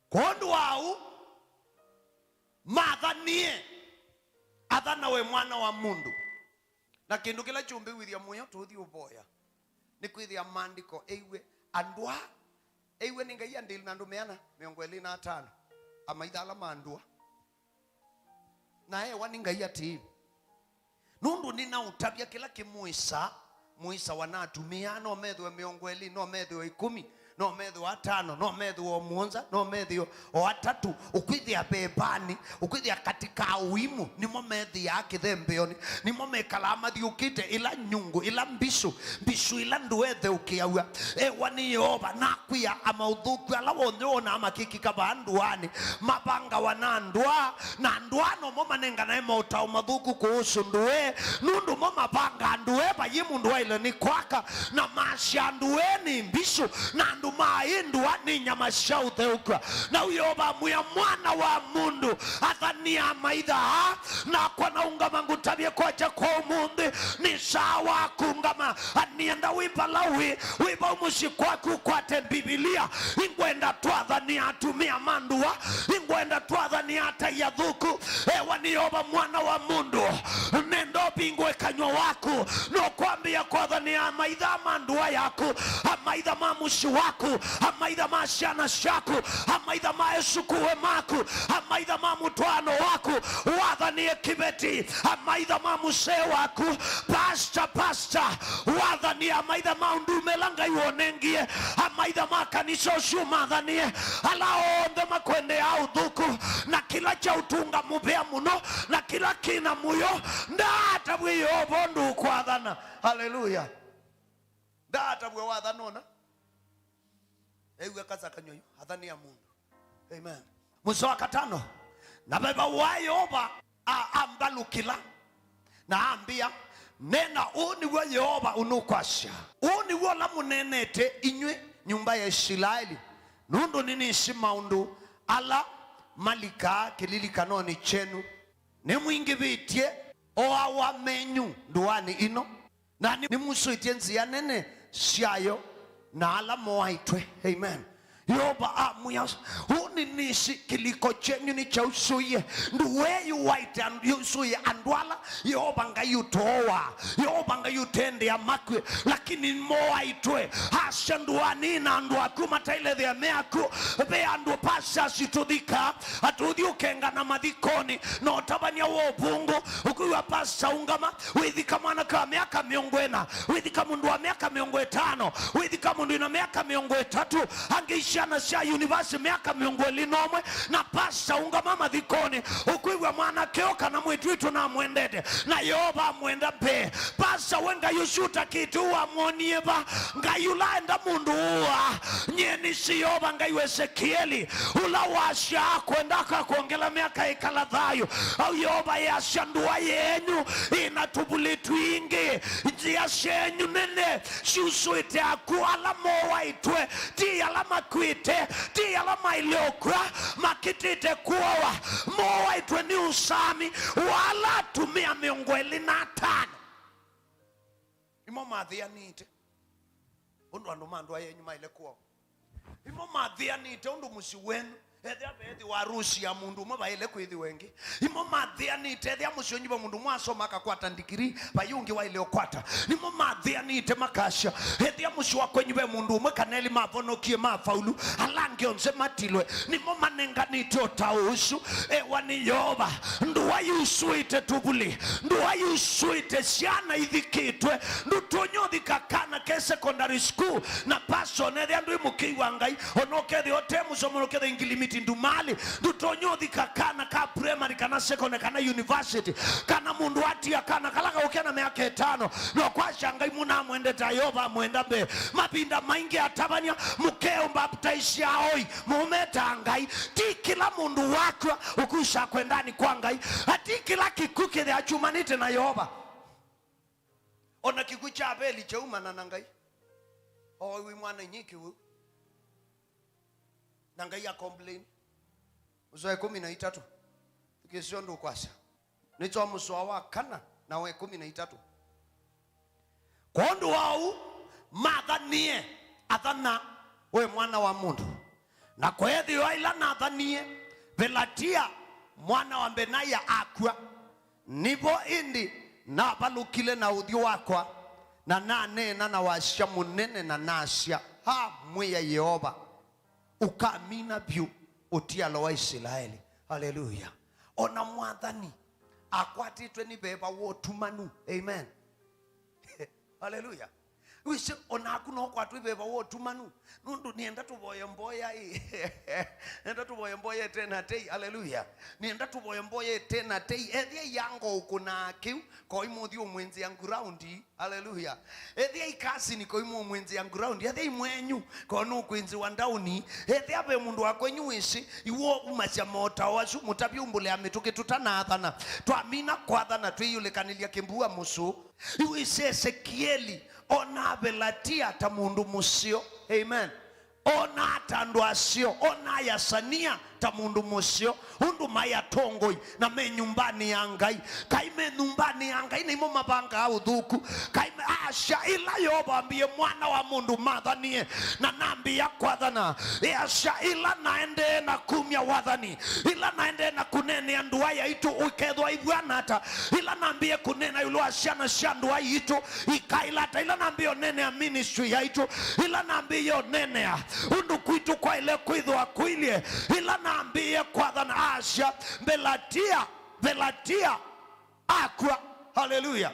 kondu wau mathanie athana we mwana wa mundu na kindu kila chumbi withia muyo tuthi uboya ni kwithia mandiko eiwe andwa eiwe ninga ya ndili na ndumeana 25 amaithala mandwa na waninga ya ti nundu nina utabia kila kimuisa muisa wanatumia no medwe 20 no medwe 10 no methi wa tano, no methi wa muonza, no methi wa tatu, ukwithia bebani, ukwithia katika uimu, nimo methi ya kithembeoni, nimo mekalama thiukite ila nyungu, ila mbishu ila nduethe ukiaua. Wani Yehova nakwia amauthuku ala wonyona amakiki kabanduani, mabanga wanandua, na nduano moma nenga na emota umathuku kuhusu nduwe, nundu moma banga nduwe, bayimu nduwe ile ni kwaka, na masha nduwe ni mbishu, na nduma indua ni nyama shauthe ukwa. Na Yehova muya mwana wa mundu, athania maitha, na kwa na ungama ngutabie kwa kwa umundi, ni sawa kungama, anienda wimba lawi, wimba umushi kwa kukwate Biblia, ingwenda tuadhania atumia mandua, ingwenda tuadhania ata yadhuku. Wani Yehova mwana wa mundu, nendo bingwe kanywa waku, no kuambia kwa dhania maitha mandua yaku, amaitha mamushi waku, amaitha mashana shaku, amaitha maesukuwe maku, amaitha mamutwano waku, wadhanie kibeti, amaitha mamuse waku, pasta, wadhanie amaitha maundume langa iwonengie, amaitha makanisa usumadhanie, alaonde makwende au dhuku, na kila cha utunga mubea muno, na kila kina muyo, ndata bwe Yehova ndu kuadhana. Hallelujah. Ndata bwe wadhanona, ewe kaza kanyoyo, adhania mundu. Amen. Muso wa 5, na beba wa Yehova ambalukila, na ambia, nena uni wa Yehova unukwasha, uni wala munenete inywe nyumba ya Israeli, nundu nini shimaundu ala malika kilili kanoni chenu, ni mwingi vitie oawa menyu nduani ino, na ni musuitie nzia nene siayo, na ala moaitwe. Amen. Yehova amuya uni nishi kiliko chenyu ni cha usuye, nduwe yuwaite usuye andwala, Yehova ngayutoa, Yehova ngayutende ya makwe, lakini moaitwe hasha nduani na ndua kumata ile dhia meaku, bea ndu pasha situdhika, atudhi ukenga na madhikoni, na otabania wobungu, ukuwa pasha ungama, widhika mwana kwa miaka miongwena, widhika mundu wa miaka miongwe 5, widhika mundu ina miaka miongwe 3, angishi na sha university miaka miongwe linomwe, na pasha unga mama dhikoni, ukuiwa mwana keoka na mwetu na mwendete, na Yehova mwenda pe, pasha wenga yushuta kitu wa mwonieba, nga yulaenda mundu uwa, nyeni si Yehova nga yu Ezekieli, ula washa kuendaka kuongela miaka ikaladhayo, au Yehova ya shandua yenyu, inatubulitu ingi, njia shenyu nene, siusuite akuala mowa itwe, ti alama kuite, ti alama iliokura, makitite kuwa, mowa itwe ni usami, wala tumia miongweli na 5. Imo madhia nite, undu andumandu wa yenyu maile kuwa, imo madhia nite, undu musi wenu, ethia bethi wa rusi ya mundu mwa ile kwithi wengi, imo madhia nite, ethia musionyi ba mundu mwaso maka kwata ndikiri bayungi wa ile okwata, imo madhia nite makasha, ethia musi wa kwenye be mundu mwa kaneli mabonokie mafaulu, alange onse matilwe, nimo manenga nite otausu. Wani Yehova nduwa yusuite tubuli, nduwa yusuite siana idhikitwe, ndutonyo kakana ke secondary school, na passion ethia ndu imukiwa ngai, onoke the otemu somonoke the ingilimiti ndumali, ndutonyo kakana ka primary kana secondary kana university, kana mundu atia kana kalaka ukena miaka 5, no kwa shangai muna mwende Yehova mwenda be, mapinda maingi atabania, mukeo mbaptaishi aoi, mumeta ngai, ti kila mundu wakwa, ukusha kwendani kwa ngai, ati kila kikuke de achumanite na Yehova. Ona kikucha Abeli cheuma na nangai, owi mwana nyiki wu, nangai ya complain, uzoe 13, tukisiondu kwasa, nito wa musua wa kana, na we 13. Kondu wau, madhanie, adhana, we mwana wa mundu, na kwethi wa ila na adhanie, velatia, mwana wa Benaya akwa, nivo indi, na balukile na udhi wakwa, na nane na washa munene na nasya, ha mweya Yehova, ukamina biu, utia lowa Israeli. Hallelujah. Ona mwadhani, akwati 20 beba wotumanu. Amen. Hallelujah. wise onaku no kwa twibeba wo tumanu nundu nienda tuboye mboya nienda tuboye mboya tena tei haleluya nienda tuboye mboya tena tei ethia yango kuna kiu ko imuthi omwenzi ya ground haleluya ethia ikasi ni ko imu omwenzi ya ground ethia imwenyu ko no kwinzi wa ndauni ethia be mundu wakwenyu wisi iwo umacha mota wacu mutabyo umbule amituke tutanathana twamina kwathana twiyulekanilia kimbua musu iwise Ezekieli ona belatia ta mundu musio amen ona atandu asio ona yasania ta mundu musio undu maya tongoi na me nyumbani ya ngai kaime nyumbani ya ngai nimo mabanga au dhuku kaime asha ila yoba ambie mwana wa mundu madhanie na nambi ya kwathana asha ila naende na kumya wadhani ila naende na kunene ya nduaya itu ukedwa iguanata ila naambie kunena yulu asiana shandua itu ikailata ila naambie nene ya ministry ya itu ila naambie nene ya undu kuitu kwa ile kuidhwa kuilie ila naambie kwathana asha belatia akwa haleluya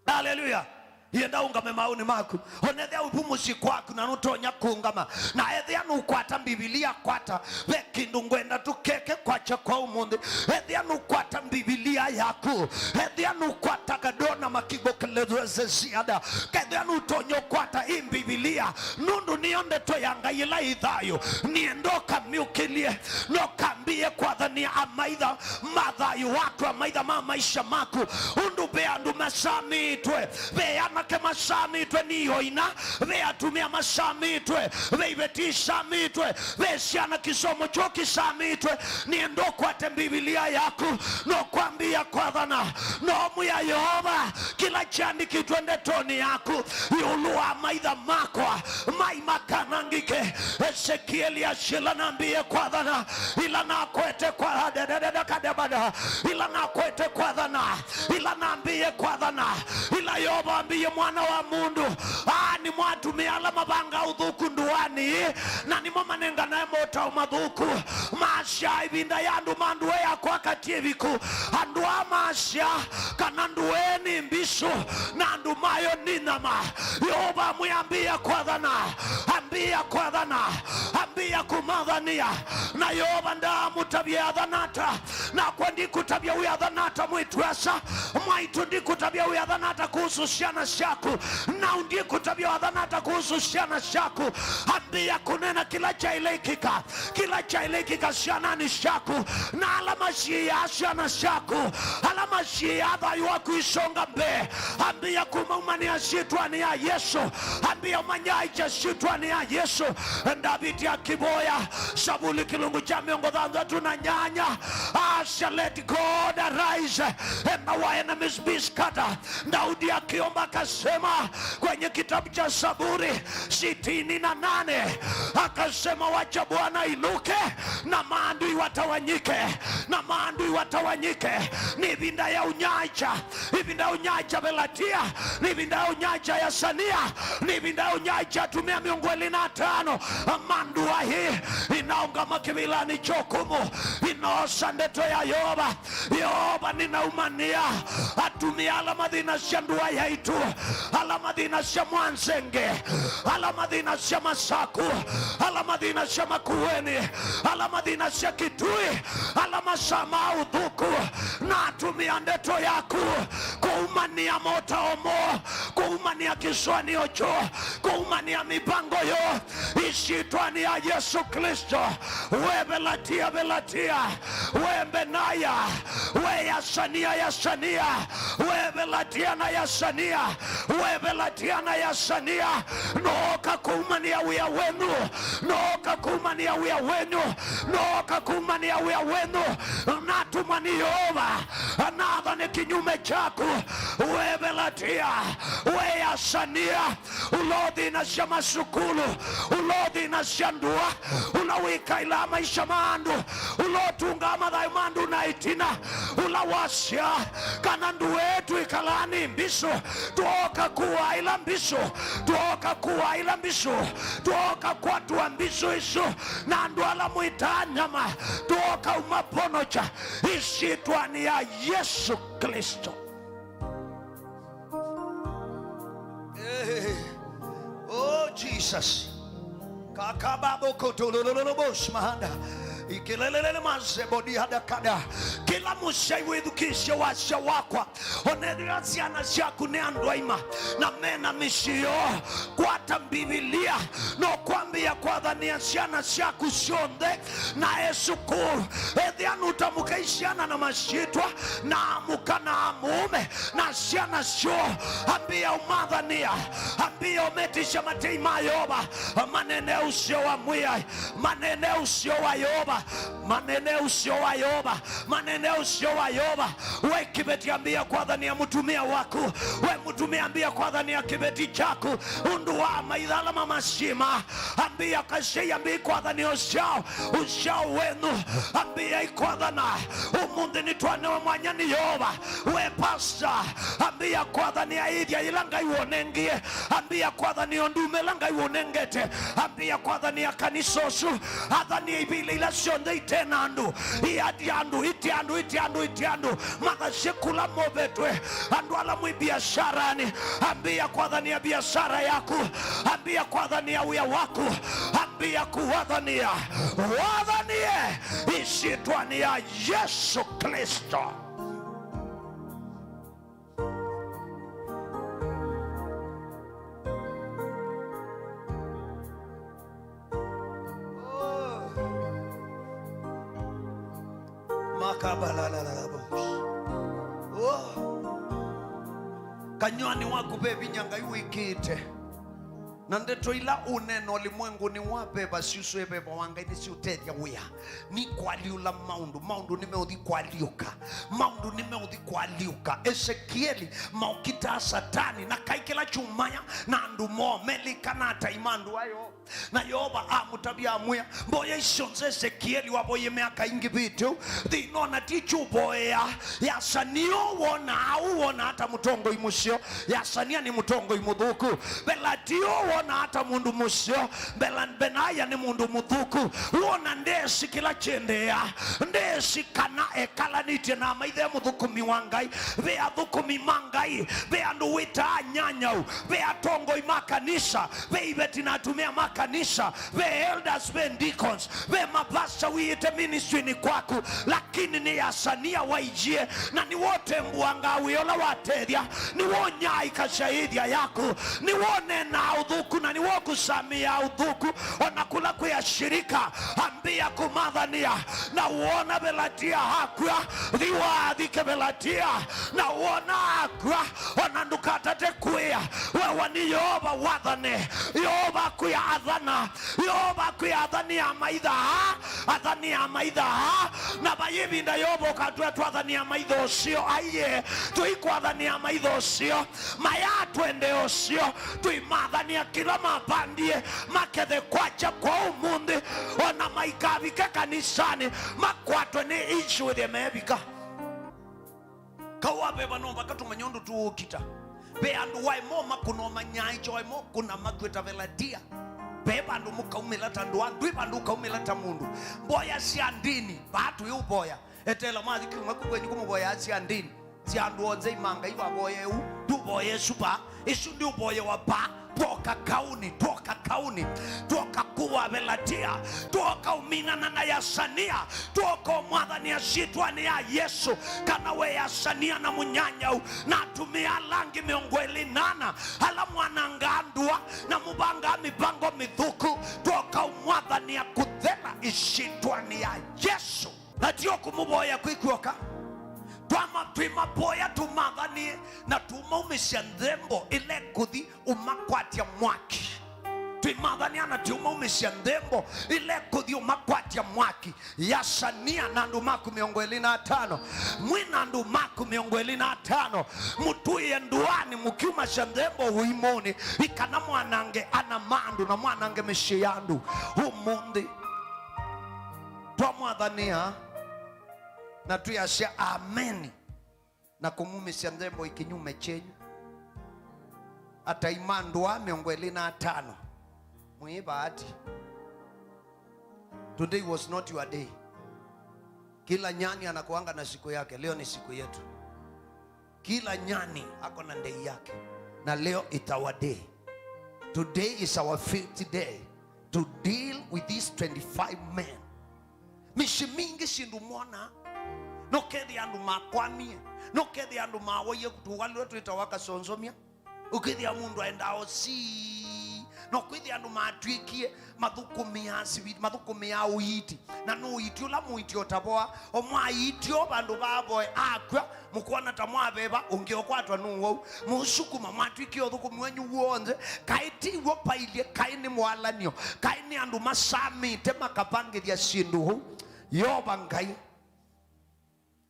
haleluya yenda ungame mauni maku onethia upumushi kwaku na nutonya kungama na ethia nukwata Biblia kwata vekindu ngwenda tukeke kwacha kwa umundi ethia nukwata Biblia yaku ethia nukwata kadona makigo kelezeze ziada ethia nutonyo kwata hii Biblia nundu nionde toyanga ila idhayo niendoka miukilie nokambie kwa dhania amaidha madhayo watu amaidha maisha maku undu beandu masami itwe beana ke masami itwe niyo ina beatumia masami itwe beibetisha mitwe besiana kisomo choki sami itwe niendokwa te Biblia yaku no kwambia kwa dhana no muya Yehova kila chandi kitwende toni yaku yulua maidha makwa maimakanangike Ezekieli ashila nambie kwa dhana ila nakwete kwa kadebada ila nakwete kwa dhana ila nambie kwa dhana ila Yehova ambie mwana wa mundu ni mwatu miala mabanga udhuku nduani na nimo manenga na mota umadhuku masha ibinda yandu manduwe ya kwa katieviku andua masha kanandueni mbisho na andumayo ninama Yehova muyambia kwa dhana ambia kwa dhana ambia kumadhania na Yehova ndamu tabia dhanata na kwa ndiku tabia uya dhanata mwituasa mwaitu ndiku tabia uya dhanata kuhusu shana shaku na undiku tabia dhanata kuhusu shana shaku ambia kunena kila chailekika shanani shaku na alama shia shana shaku alama shia dhayu wa kuisonga mbe ambia kumaumania shitwani ya Yesu ambia umanyaicha shitwani ya Yesu David ya kiboya sabuli kilungu cha miongo dhanza tunanyanya shall let God arise and our enemies be scattered. Daudi akiomba akasema kwenye kitabu cha Zaburi 68 akasema wacha Bwana inuke na maadui watawanyike na maadui watawanyike ni vinda ya unyacha belatia ni vinda ya unyacha ya sania ni vinda ya unyacha tumia miongo 25 mandua hii inaungama kivilani chokumu inosa ndeto ya Yehova ninaumania atumia alamadhina shandua ya itu alamadhina sha mwansenge alamadhina sha masaku alamadhina sha makuweni alamadhina sha kitui alamasama udhuku na atumia ndeto yaku kuumania mota omo kuumania kiswani ocho kuumania mipango yo ishitwani ya Yesu Kristo we belatia we benaya we yasania we belatia na yasania noka kumania wia wenu natumani Yehova anadha ni kinyume chako we belatia we yasania ulodhi na shama sukulu ulodhi na shandua ulawika ila maisha mandu ulotunga madhayo mandu na itina ulawasya kanandu wetu ikalani mbiso tuoka kuwa ila mbiso tuoka kwa tuwa mbiso iso nandu ala muitanyama tuoka umaponocha ishitwani ya Yesu Kristo. Jesus. Kakababo kotolololobosh mahanda. Ikilelele mazebodi hadakada. Kila mushay wedukishe washa wakwa. Onediyasi anashaku neandwaima. Na mena mishio. Kwa tambibilia. No kwambia kwa dhania siana shaku shonde. Na esukuru. Edhianu utamukaishiana na mashitwa. Na amukana amume. Na siana sho. Ambia umadhania. Ambia umetisha mateima yoba. Manene usio wa mwia. Manene usio wa yoba. Manene usio wa yoba. Manene usio wa yoba. We kibeti ambia kwa dhania mutumia waku. We mutumia ambia kwa dhania kibeti chaku. Unduwa maidhala mamashima. Ambia kashi ambia kwa dhania ushao. Ushao wenu. Ambia kwa dhana. Umundi nituane wa mwanyani yoba. We pasta. Ambia kwa dhania idya ilanga iwonengie. Ambia kwa dhania ondume langa iwonengete. Ambia kwa dhania kanisosu. Adhania ibili ila shonde itenandu. Iadiandu, itiandu. Maka shekula mobetwe. Andu ala mwi biasharani. Ambia kwa dhania biashara yaku. Ambia kwa dhania uya waku. Ambia kwa dhania. Wadhanie. Ishitwani ya Yesu Kristo. Kanywani wako bebi nyanga yuikite. Nandeto ila uneno limwengu ni wabeba siusu ebeba wanga inisi utedia wea. Ni kwa liula maundu nimeudhi kwa liuka. Maundu nimeudhi kwa liuka. Ezekieli maukita satani na kaikila chumaya na andumo melika na taimandu ayo. Na yoba mutabia amwea. Mboya ishonze Ezekieli waboye meaka ingi bitu. Dinona tichu boya. Yasanio wona hata mutongo imusio. Yasania ni mutongo imudhuku. Belatio wona hata mundu musio. Benaya ni mundu mudhuku. Wona ndesi kila chendea. Ndesi kana ekala niti na maithe mudhuku miwangai. Vea dhuku mimangai. Vea nduwita nyanyau. Vea tongo imakanisa. Vea ibeti natumia makanisa. Vea elders, vea deacons. Vea mapasta wiite ministry ni kwaku. Lakini ni yasania waijie. Na ni wote mbuanga wiola watedia. Ni wonya ikashahidya yaku. Ni wone na udhuku na ni woku samia udhuku. Wanakula kuya shirika. Ambia kumadhania. Na uona belatia hakua. Dhiwa dhike belatia. Na uona hakua. Wanandukata tekuya. Wawani yoba wadhane. Yoba kuya adhana. Yoba kuya adhania maidha. Adhania maidha. Na bayibi nda yobo katue tu adhania maidha osio. Aye. Tuiku adhania maidha osio. Maya tuende osio. Tuimadhania kila mabandie. Makethe kwacha kwa umundi. Wana maikavika kanisani. Makwatwe ni ishu with mebika. Kawa beba nomba katumanyondo tuukita. Be andu wai mo makuno manyai joy mo kuna magweta velatia. Beba andu muka umelata ndu andu andu ka umelata mundu. Boya si andini batu yu boya. Etela mazi kumwe nyuko boya si andini. Si andu onze imanga iwa boya yu du boya supa. Isu ndu boya wa ba. Toka kuwa velatia. Toka uminana na yasania. Toka umwadhani ya shitwani ya Yesu. Kana we yasania na munyanya. Na tumia langi miongweli nana. Hala mwanangandua. Na mubanga mibango mithuku. Toka umwadhani ya kuthela ishitwani ya Yesu. Na tiyo kumuboya kuikuoka. Tuima boya tumadhani na tuma umeshandembo ile kuthi umakwatia mwaki. Tuimadhani ana tuma umeshandembo ile kuthi umakwatia mwaki. Yasania na ndumaku miongo 25. Mwina ndumaku miongo 25. Mutuye nduani mukiuma shandembo huimoni. Ikana mwanange ana mandu na mwanange meshiyandu. Humundi. Tuamadhania. Na tuyasha ameni. Na kumumi siandembo ikinyume chenyu. Ata imandwa miongo 25. Mwiba ati. Today was not your day. Kila nyani anakuanga na siku yake. Leo ni siku yetu. Kila nyani ako na day yake. Na leo itawa day. today is our 50th day to deal with these 25 men. Mishimingi shindu mwana no kethi andu makwamie no kethi andu mawoye kutugalwe twitawaka sonzomia ukithi mundu aendao si no kwithi andu matwikie mathukumia uiti na no uiti ula muiti otaboa omwaitio bandu baboe akwa mukwana tamwabeba ungeokwatwa nuwo musukuma matwikie othukumi wenyu wonze kaiti wo pailie kaini mwalanio kaini andu masamite makapangiria shindu hu yoba ngai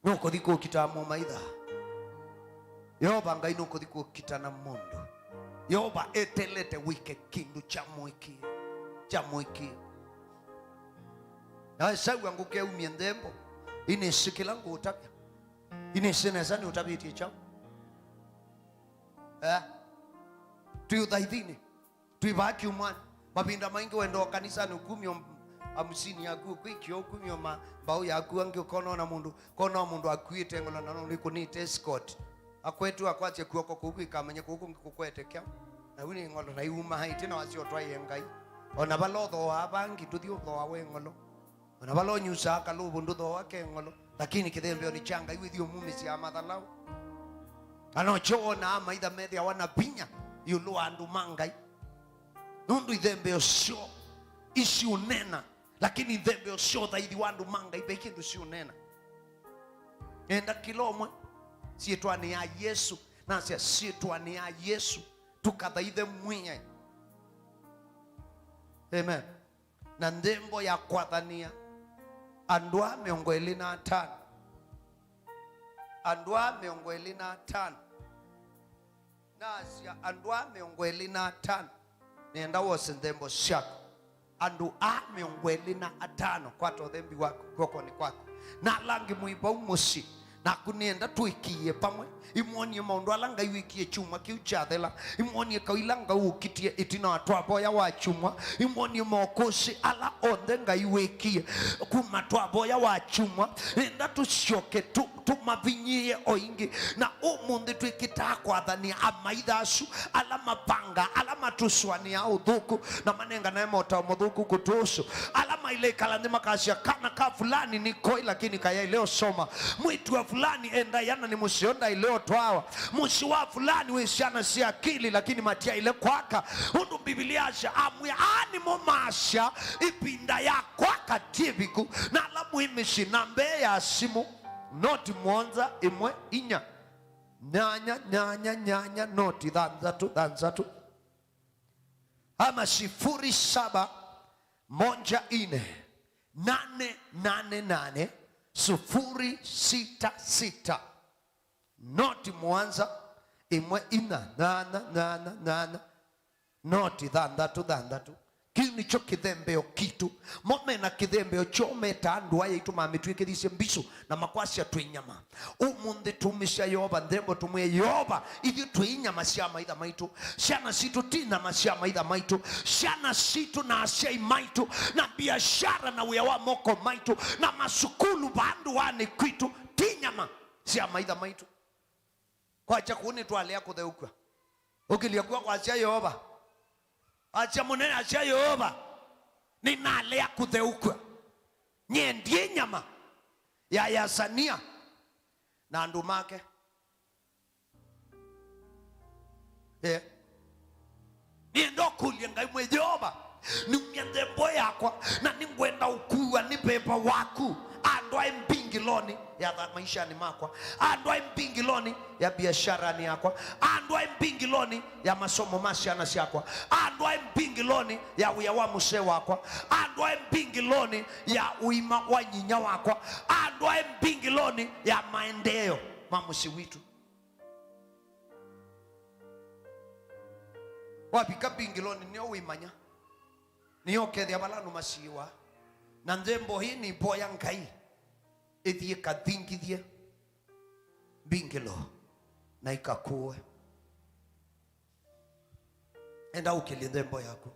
nuko thiko kitamo maitha yoba ngai nuko thiko kitana mundu yoba etelete wike kindu cha mwiki na sawa nguke umiendembo ine sikilangu utapya ine senezani utapiti chao tuyudhaidhini tuibaki umani mabinda maingi wendo kanisa ni ukumio amusini yaku kwikyo ukumio mbao yaku angi ukono mundu akuite ngola nanu niko ni escort akwetu akwache kuoko kukwikamenye kuku ngikukwetekya na wini ngolo na iuma haiti na wasio twaye ngai ona balotho abangi tuthio tho awe ngolo ona balonyusa kalubu ndutho wake ngolo lakini kithembeo ni changa iwithio mumisi ya mathalau anochona maitha methi awana pinya yulu andu mangai nundu ithembeo sio isi unena lakini ithembeo sio thaithi wandu mangai bekindu si unena enda kilomwe sietwani ya Yesu na sietwani ya Yesu tukathaithe mwinya. Amen. Na ndembo ya kwathania andwa 25 andwa 25 nasia andwa 25 nenda wose ndembo shaka andu 25 kwa thembi wako koko ni kwako na langi muiba umusi na kunienda tuikie pamwe imwonie maundu alanga iwikie chuma kiu chathela imwonie kailanga ukitie itina atwabo ya wa chuma imwonie mokosi ala onde ngaiwikie kuma twabo ya wa chuma enda tushoke tumavinyie oingi na umundi twikita kwathania amaithasu ala mapanga ala matuswani ya uthuku na manenga na mota muthuku kutusu ala maile kalandi makasha kana ka fulani ni koi lakini kaya leo soma mwitu wa fulani enda yana ni musionda ileo twawa musi wa fulani wishana si akili lakini matia ile kwaka undu Biblia asha amwe ani momasha ipinda ya kwaka tibiku na ala muhimishi nambe ya simu noti mwanza imwe inya nyanya noti dhanzatu ama 0714888066 noti mwanza imwe ina nana noti dhanzatu kini cho kithembeo kitu momena kithembeo chome tandu aye itumamitwikithise mbisu na makwasi atwinyama umundi tumisha yoba ndembo tumwe yoba ithi twinyama cia maitha maitu ciana citu tina macia maitha maitu ciana citu na aciai maitu na biashara na wia wa moko maitu na masukulu bandu wani kwitu tinyama cia maitha maitu kwa chakuni twalea kutheuka ukilia kwa acia yoba acha munene acha Yehova ninalea kutheuka nyendie nyama ya yasania na andu make niendo kulia ngai mwe Jehova niunyende boya yakwa na ningwenda ukua ni pepa waku andwa impingiloni ya maisha ni makwa andwa impingiloni ya biashara ni yakwa andwa impingiloni ya masomo masiana siakwa andwa impingiloni ya uyawa muse wakwa andwa impingiloni ya uima wa nyinya wakwa andwa impingiloni ya maendeleo mamusi witu wapika pingiloni niyo uimanya niyo kethia balanu masiwa na ndembo hii ni boya ngai ithie kathingithie bingilo na ikakue enda ukilie ndembo yako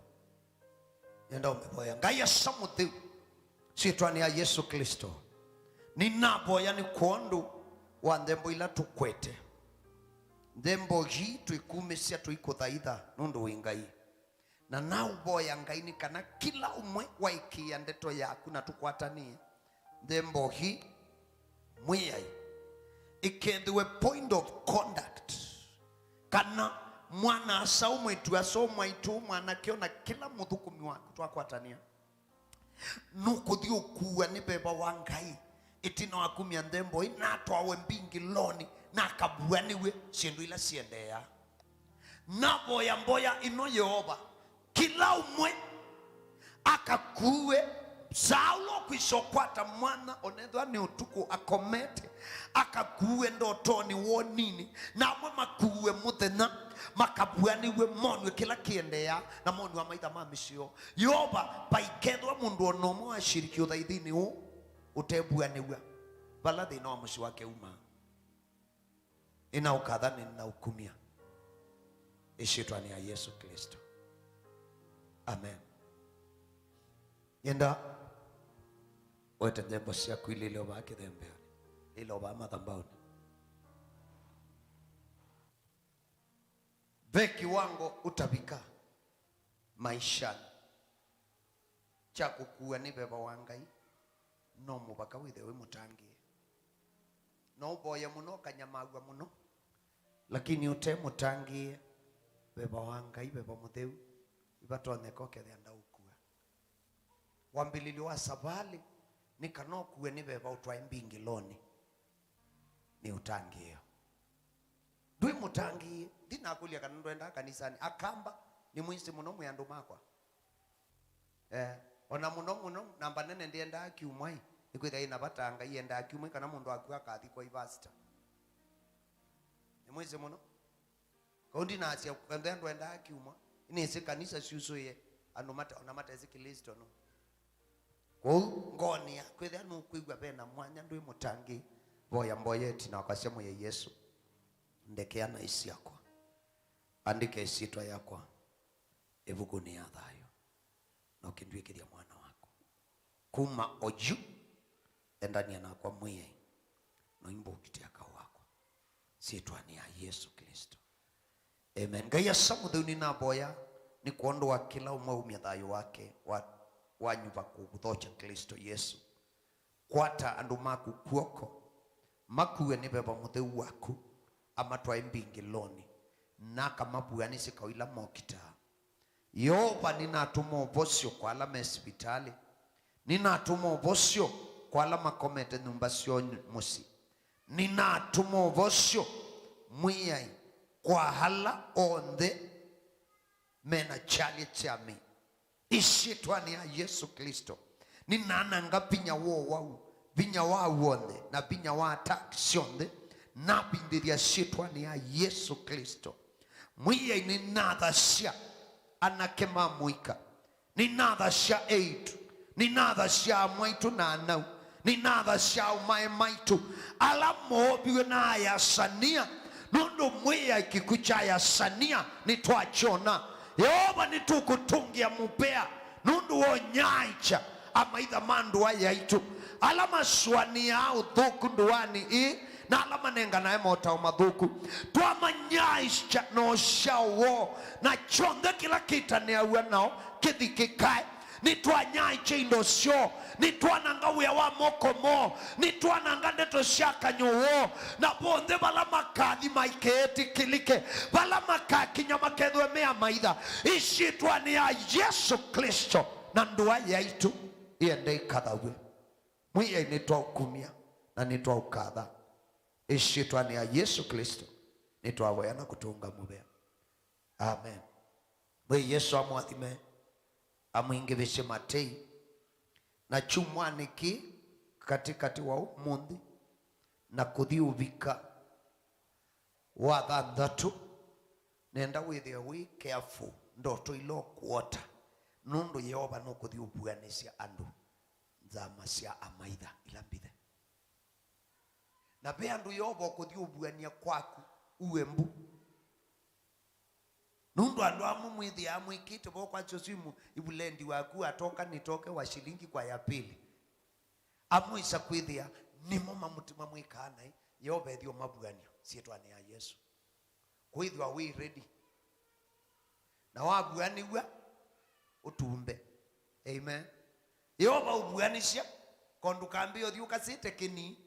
enda umeboya ngai asamuthi sitwani ya Yesu Kristo ninaboya ni kuondu wa ndembo ila tukwete ndembo hii tuikumesia tuikuthaitha nundu wingai na nau boya ngaini kana kila umwe waikia ndeto yaku na tukwatanie ndembo hi mwiyai ikendwe point of conduct kana mwana asaumu itu asomwa itu mwana kiona kila muthukumi waku twakwatania nukuthio kuwa ni beba wa Ngai itino akumia ndembo ina twawe mbingi loni na kabuaniwe sindu ila siendea na boya mboya ino Yehova kila umwe akakuwe Saulo kwisokwata mwana onethwa ni utuku akomete akakuwe ndotoni wonini na mwe makuwe muthenya makabuaniwe monwe kila kiendea na monwe wa maitha ma misio Yehova baikethwa mundu onomo ashiriki uthaithini u utebuaniwa bala thina wa muci wake uma ina ukathani na ukumia ishitwa ni ya Yesu Kristo. Amen. Yenda wete njembo cia kwili leo baki thembe ilo ba madhambauni beki wango utabika maishani cha kukua ni beba wa Ngai no mubaka withe we mutangie no boya muno kanyamagwa muno lakini ute mutangie beba wa Ngai beba mutheu ibatoneko kethe ndaukua wambilili wa sabali nikanokuwe ni beba utwae mbingi loni ni utangie ndui mutangie ndinakulia kana ndwenda kanisani akamba ni mwisi muno myandu makwa ona muno namba nene ndienda akiumwai ikwitha ina batanga ienda akiumwe kana mundu akua kathi kwa ivasta ni mwisi muno kaundi na asia kwenda ndwenda akiumwa ini ise kanisa siusoye anu mata ona mata ezikilisto no kwa ngoni kwitha nu kuigwa bena mwanya ndui mutangi boya mboyeti na wakasema ya Yesu ndekeana isi yakwa andike isitwa yakwa evuguni ya thayo na ukindwikiria mwana wako kuma oju endani anakwa mwiye no imbukitia wako sitwa ni ya Yesu Kristo. Amen. Gaya samudhuni na boya ni kuondoa kila umwe thayo wake wa nyumba kuthocha Kristo Yesu kwata andu maku kuoko makuwe ni beba mutheu waku amatwae mbingi loni na kamabuani sikawila mokita Yehova ninatuma ubosio kwa alama hospitali ninatuma ubosio kwa alama komete nyumba sio musi ninatuma ubosio mwiyai kwa hala onde mena chali chami ishitwa ni ya Yesu Kristo ninana ngapinya wo wau binya wa wonde na binya wa attack sionde na bindiria shitwa ni ya Yesu Kristo mwiye ni nadhasha anakema muika ni nadhasha eitu ni nadhasha mwaitu na anau ni nadhasha umae maitu ala mobiwe na ya sania nundo mwiye ikikucha ya sania ni tuachona Yehova ni tukutungia mupea nundu wonyaicha ama itha mandu wa yaitu alama swani ya uthuku nduani na alama nenga na emota umadhuku tuamanyaisha no shawo na chonde kila kita ni awe nao kithikikae ni tuanyaiche indosyo ni tuanangawia wa moko mo ni tuananga ndeto shaka nyowo na bonde bala makadhi maiketi kilike bala makaki nyama kedwe mea maitha ishitwa ni ya Yesu Kristo na ndua yaitu iende ikathawe mwiye nitwa ukumia na nitwa ukatha ishitwa ni ya Yesu Kristo nitwa wena kutunga mubea. Amen. Mwe Yesu amwathime amwingivishe Matei na chumwaniki katikati wa umundi na kuthiuvika wa thanthatu nenda withia we careful ndoto ilo kuota nundu Yehova no kuthiubuanisha andu nzama cia amaitha ilambithe na be andu Yehova kuthiubuania kwaku uembu nundu andu amumwithi amwikite bo kwa chosimu ibulendi waku atoka nitoke wa shilingi kwa ya pili amuisa kwithia nimo mamutima mwikana Yehova ethio mabuania sietwa ni ya Yesu kwithwa we ready na wabuaniwa utumbe. Amen. Yoba ubuanisha kondu kambio thiuka site kini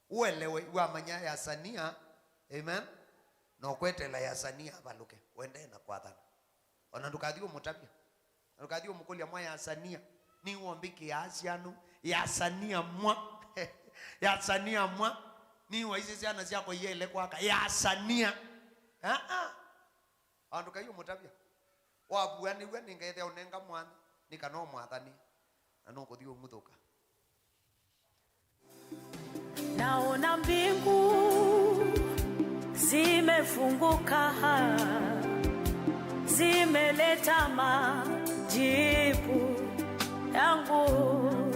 uelewe wamanya ya sania. Amen. No kwetela ya sania baluke wende na kwathana ona ndukathio mutabia ndukathio mukulia mwa ya sania ni wombiki ya asianu ya sania mwa ya sania mwa ni waizi ciana ciako yele kwaka ya sania andukathio mutabia wabuani we ningethe unenga mwana nikano mwathani ano kuthio muthuka. Naona mbingu zimefunguka, zimeleta majibu yangu.